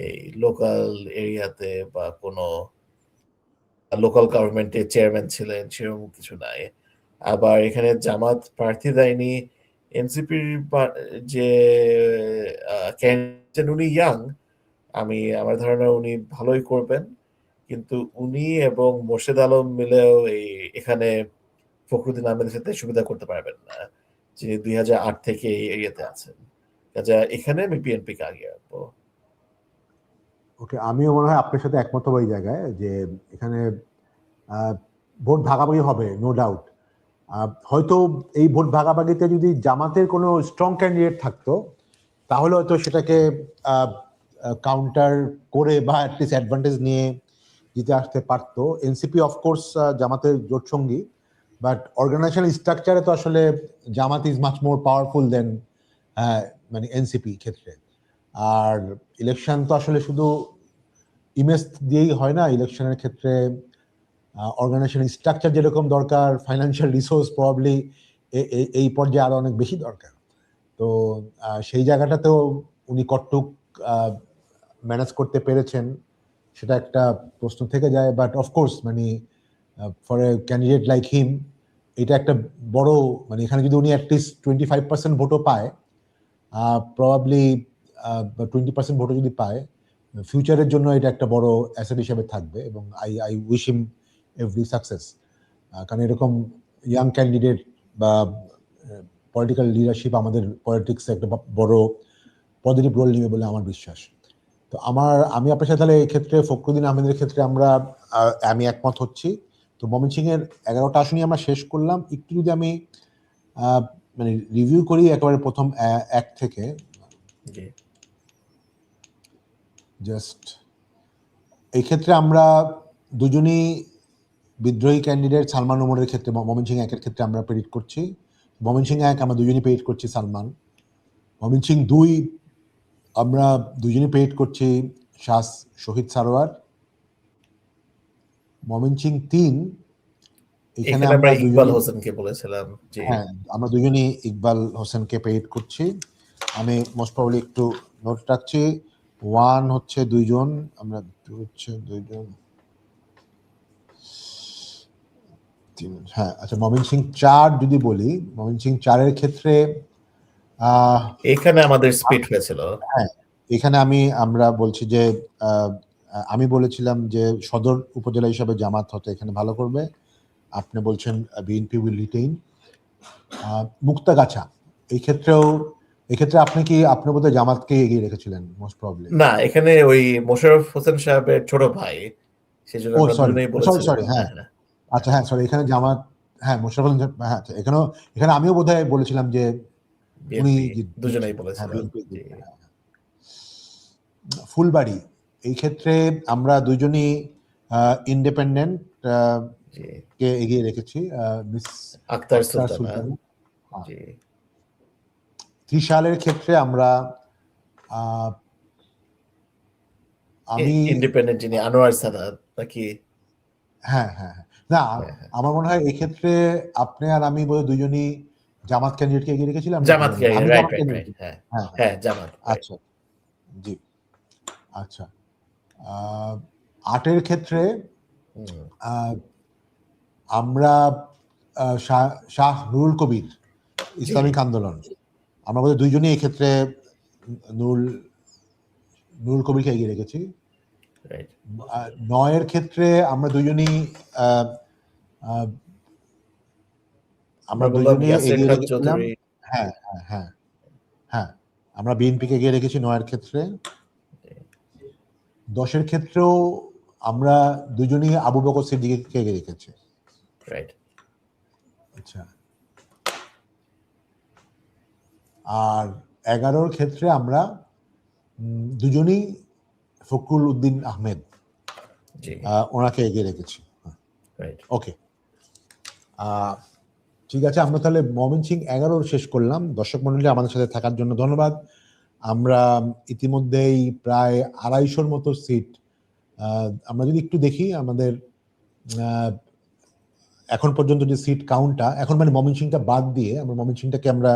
এই লোকাল এরিয়াতে বা কোনো লোকাল গভর্নমেন্টের চেয়ারম্যান ছিলেন সেরকম কিছু নাই। আবার এখানে জামাত প্রার্থী দেয়নি। এনসিপির যে ক্যান্ডিডেট উনি ইয়াং, আমার ধারণা উনি ভালোই করবেন, কিন্তু উনি এবং মোর্শেদ আলম মিলেও এখানে ফখরুদ্দিন আহমেদের সাথে সুবিধা করতে পারবেন না, যে 2008 থেকে এই এরিয়াতে আছেন। কাজে এখানে আমি বিএনপি কে আগে রাখবো। ওকে, আমিও মনে হয় আপনার সাথে একমত হব এই জায়গায়, যে এখানে ভোট ভাগাভাগি হবে, নো ডাউট। হয়তো এই ভোট ভাগাভাগিতে যদি জামাতের কোনো স্ট্রং ক্যান্ডিডেট থাকতো, তাহলে হয়তো সেটাকে কাউন্টার করে বা অ্যাটলিস্ট অ্যাডভান্টেজ নিয়ে জিতে আসতে পারতো। এনসিপি অফকোর্স জামাতের জোট সঙ্গী, বাট অর্গানাইজেশনাল স্ট্রাকচারে তো আসলে জামাত ইজ মাচ মোর পাওয়ারফুল দেন মানে এনসিপি ক্ষেত্রে। আর ইলেকশন তো আসলে শুধু ইমেজ দিয়েই হয় না, ইলেকশনের ক্ষেত্রে অর্গানাইজেশন স্ট্রাকচার যেরকম দরকার, ফাইন্যান্সিয়াল রিসোর্স প্রবাবলি এই পর্যায়ে আরো অনেক বেশি দরকার। তো সেই জায়গাটাতেও উনি কতটুক ম্যানেজ করতে পেরেছেন সেটা একটা প্রশ্ন থেকে যায়। বাট অফকোর্স মানে for a candidate like him, এটা একটা বড়, মানে এখানে যদি উনি অ্যাটলিস্ট 25% ভোটও পায়, প্রবাবলি 20% ভোটও যদি পায়, ফিউচারের জন্য এটা একটা বড় অ্যাসেট হিসেবে থাকবে, এবং I wish him every success. কারণ এরকম ইয়াং ক্যান্ডিডেট বা পলিটিক্যাল লিডারশিপ আমাদের পলিটিক্সে একটা বড় পজিটিভ রোল নেবে বলে আমার বিশ্বাস। তো আমি আপনার সাথে তাহলে এই ক্ষেত্রে ফখরুদ্দিন আহমেদের ক্ষেত্রে আমি একমত হচ্ছি। তো ময়মনসিংহের 11টা আসনই আমরা শেষ করলাম। একটু যদি আমি মানে রিভিউ করি একেবারে প্রথম এক থেকে, জাস্ট এই ক্ষেত্রে আমরা দুজনই বিদ্রোহী ক্যান্ডিডেট। সালমান ওমরের ক্ষেত্রে, ময়মনসিংহ 1-এর ক্ষেত্রে আমরা প্রেডিক্ট করছি ময়মনসিংহ 1, আমরা দুজনই প্রেডিক্ট করছি সালমান। ময়মনসিংহ 2 আমরা দুজনই প্রেডিক্ট করছি শহীদ সারোয়ার। ময়মনসিংহ 3 এখানে আমরা ইকবাল হোসেনকে বলেছিলাম। হ্যাঁ, আমরা দুজনই ইকবাল হোসেনকে প্রেডিক্ট করছি। আমি মোস্ট প্রবাবলি একটু নোট রাখছি। 1 হচ্ছে 2 জন, আমরা 2 হচ্ছে 2 জন, 3, হ্যাঁ আচ্ছা। ময়মনসিংহ 4 যদি বলি, ময়মনসিংহ 4-এর ক্ষেত্রে এখানে আমাদের স্প্লিট হয়েছিল। হ্যাঁ, এখানে আমরা বলছি যে আমি বলেছিলাম যে সদর উপজেলা হিসাবে জামাত হতে এখানে ভালো করবে। আপনি বলছেন বিএনপি উইল রিটেইন। মুক্তাগাছা এই ক্ষেত্রে আপনি বোধহয় জামাতকে এগিয়ে রেখেছিলেন মোস্ট প্রবলি। না, এখানে ওই মোশাররফ হোসেন সাহেবের ছোট ভাই, সেজন্য আমরা দুজনেই বলেছিলাম। সরি, হ্যাঁ আচ্ছা, হ্যাঁ সরি, এখানে জামাত, হ্যাঁ মোশাররফ হোসেন, হ্যাঁ আচ্ছা, এখানে আমিও বোধহয় বলেছিলাম যে উনি দুজনেই বলেছিলাম। ফুলবাড়ি এই ক্ষেত্রে আমরা দুজনই ইন্ডিপেন্ডেন্ট কে এগিয়ে রেখেছি, মিস আক্তার সুলতানা। জি। ত্রিশালের ক্ষেত্রে আমরা আহ, আমি ইন্ডিপেন্ডেন্ট যিনি আনোয়ার সাদাত নাকি? হ্যাঁ হ্যাঁ হ্যাঁ। না, হ্যাঁ, হ্যাঁ। আমার মনে হয় এক্ষেত্রে আপনি আর আমি বোধহয় দুজনই জামাত ক্যান্ডিডেটকে এগিয়ে রেখেছিলাম নাকি জামাত বলেন? আমি রাইট জামাত রাইট রাইট ক্যান্ডিডেট। হ্যাঁ হ্যাঁ হ্যাঁ। হ্যাঁ জামাত right. আচ্ছা, জি, আচ্ছা। আর্টের ক্ষেত্রে হুম, আহ, আমরা শাহ নুরুল কবির জি ইসলামিক আন্দোলন, আমরা বোধহয় দুইজনই এই ক্ষেত্রে নুরুল নুরুল কবিরকে এগিয়ে রেখেছি। রাইট 9 ক্ষেত্রে আমরা দুইজনই আহ, আহ, আমরা আমরা বললাম দুইজনই ইয়াসির এগিয়ে খান রেখেছিলাম। চৌধুরী। হ্যাঁ হ্যাঁ হ্যাঁ হ্যাঁ, আমরা বিএনপিকে এগিয়ে রেখেছি 9 ক্ষেত্রে। 10 ক্ষেত্রেও আমরা দুজনই আবু বকর সিদ্দিকীকে এগিয়ে রেখেছি। রাইট আচ্ছা, আর 11 ক্ষেত্রে আমরা দুজনই ফখরুল উদ্দিন আহমেদ জি ওনাকে এগিয়ে রেখেছি। রাইট ওকে, ঠিক আছে, আমরা তাহলে ময়মনসিংহ 11 শেষ করলাম। দর্শক মন্ডলী আমাদের সাথে থাকার জন্য ধন্যবাদ। আমরা ইতিমধ্যেই প্রায় 250-র মতো সিট, আমরা যদি একটু দেখি আমাদের এখন পর্যন্ত যে সিট কাউন্টটা, এখন মানে ময়মনসিংহটা বাদ দিয়ে আমরা ময়মনসিংহটাকে আমরা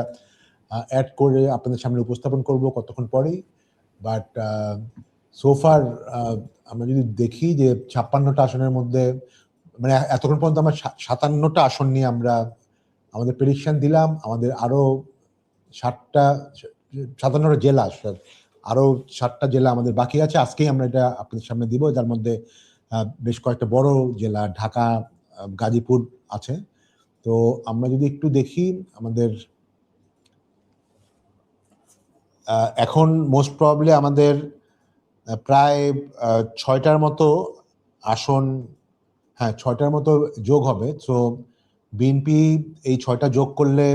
অ্যাড করে আপনাদের সামনে উপস্থাপন করব কতক্ষণ পরেই। বাট সোফার আমরা যদি দেখি যে 56টা আসনের মধ্যে, মানে এতক্ষণ পর্যন্ত আমরা 57টা আসন নিয়ে আমরা আমাদের প্রেডিকশন দিলাম। আমাদের আরো 57টা জেলা, আরো 7টা জেলা আমাদের বাকি আছে। আজকেই আমরা এটা আপনাদের সামনে দিব, যার মধ্যে বেশ কয়েকটা বড় জেলা ঢাকা, গাজীপুর আছে। তো আমরা যদি একটু দেখি আমাদের এখন মোস্ট প্রবাবলি আমাদের প্রায় 6টার মতো আসন, হ্যাঁ 6টার মতো যোগ হবে। তো বিএনপি এই 6টা যোগ করলে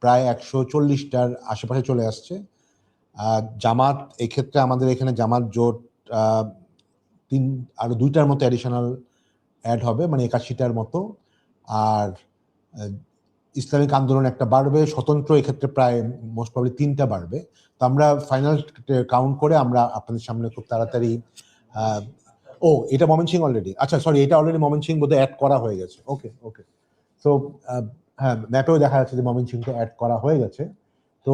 প্রায় 140টার আশেপাশে চলে আসছে। জামাত এক্ষেত্রে আমাদের এখানে জামাত জোট আরো 2টার মতো অ্যাডিশনাল অ্যাড হবে, মানে 81টার মতো। আর ইসলামিক আন্দোলন একটা বাড়বে, স্বতন্ত্র এক্ষেত্রে প্রায় মোস্ট প্রবলি 3টা বাড়বে। তো আমরা ফাইনাল কাউন্ট করে আমরা আপনাদের সামনে খুব তাড়াতাড়ি এটা ময়মনসিংহ অলরেডি, আচ্ছা সরি, এটা অলরেডি ময়মনসিংহ বোধহয় অ্যাড করা হয়ে গেছে। ওকে ওকে, তো হ্যাঁ ম্যাপেও দেখা যাচ্ছে যে ময়মনসিংহটা অ্যাড করা হয়ে গেছে। তো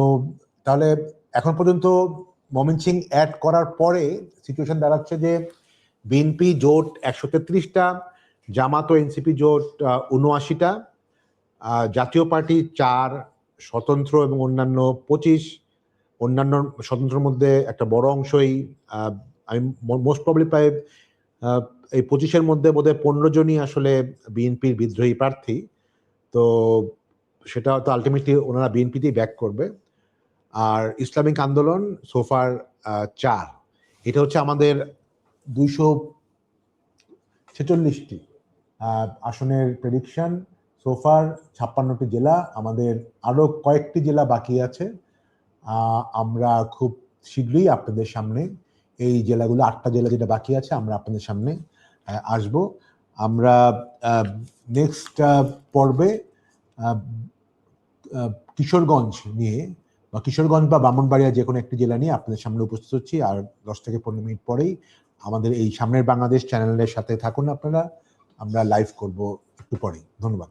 তাহলে এখন পর্যন্ত ময়মনসিংহ অ্যাড করার পরে সিচুয়েশন দাঁড়াচ্ছে যে বিএনপি জোট 133টা, জামাত ও এনসিপি জোট 79টা, জাতীয় পার্টি 4, স্বতন্ত্র এবং অন্যান্য 25। অন্যান্য স্বতন্ত্রের মধ্যে একটা বড় অংশই আমি মোস্ট প্রবলি প্রায় এই 25-এর মধ্যে বোধহয় 15 জনই আসলে বিএনপির বিদ্রোহী প্রার্থী। তো সেটা তো আলটিমেটলি ওনারা বিএনপিতেই ব্যাক করবে। আর ইসলামিক আন্দোলন সোফার 4, এটা হচ্ছে আমাদের 246টি আসনের প্রেডিকশন। সোফার 56টি জেলা, আমাদের আরো কয়েকটি জেলা বাকি আছে। আমরা খুব শীঘ্রই আপনাদের সামনে এই জেলাগুলো, 8টা জেলা যেটা বাকি আছে, আমরা আপনাদের সামনে আসব। আমরা নেক্সট পর্বে কিশোরগঞ্জ নিয়ে, বা কিশোরগঞ্জ বা ব্রাহ্মণবাড়িয়া যে কোনো একটি জেলা নিয়ে আপনাদের সামনে উপস্থিত হচ্ছি। আর 10 থেকে 15 মিনিট পরেই আমাদের এই সামনের বাংলাদেশ চ্যানেলের সাথে থাকুন আপনারা, আমরা লাইভ করব একটু পরেই। ধন্যবাদ।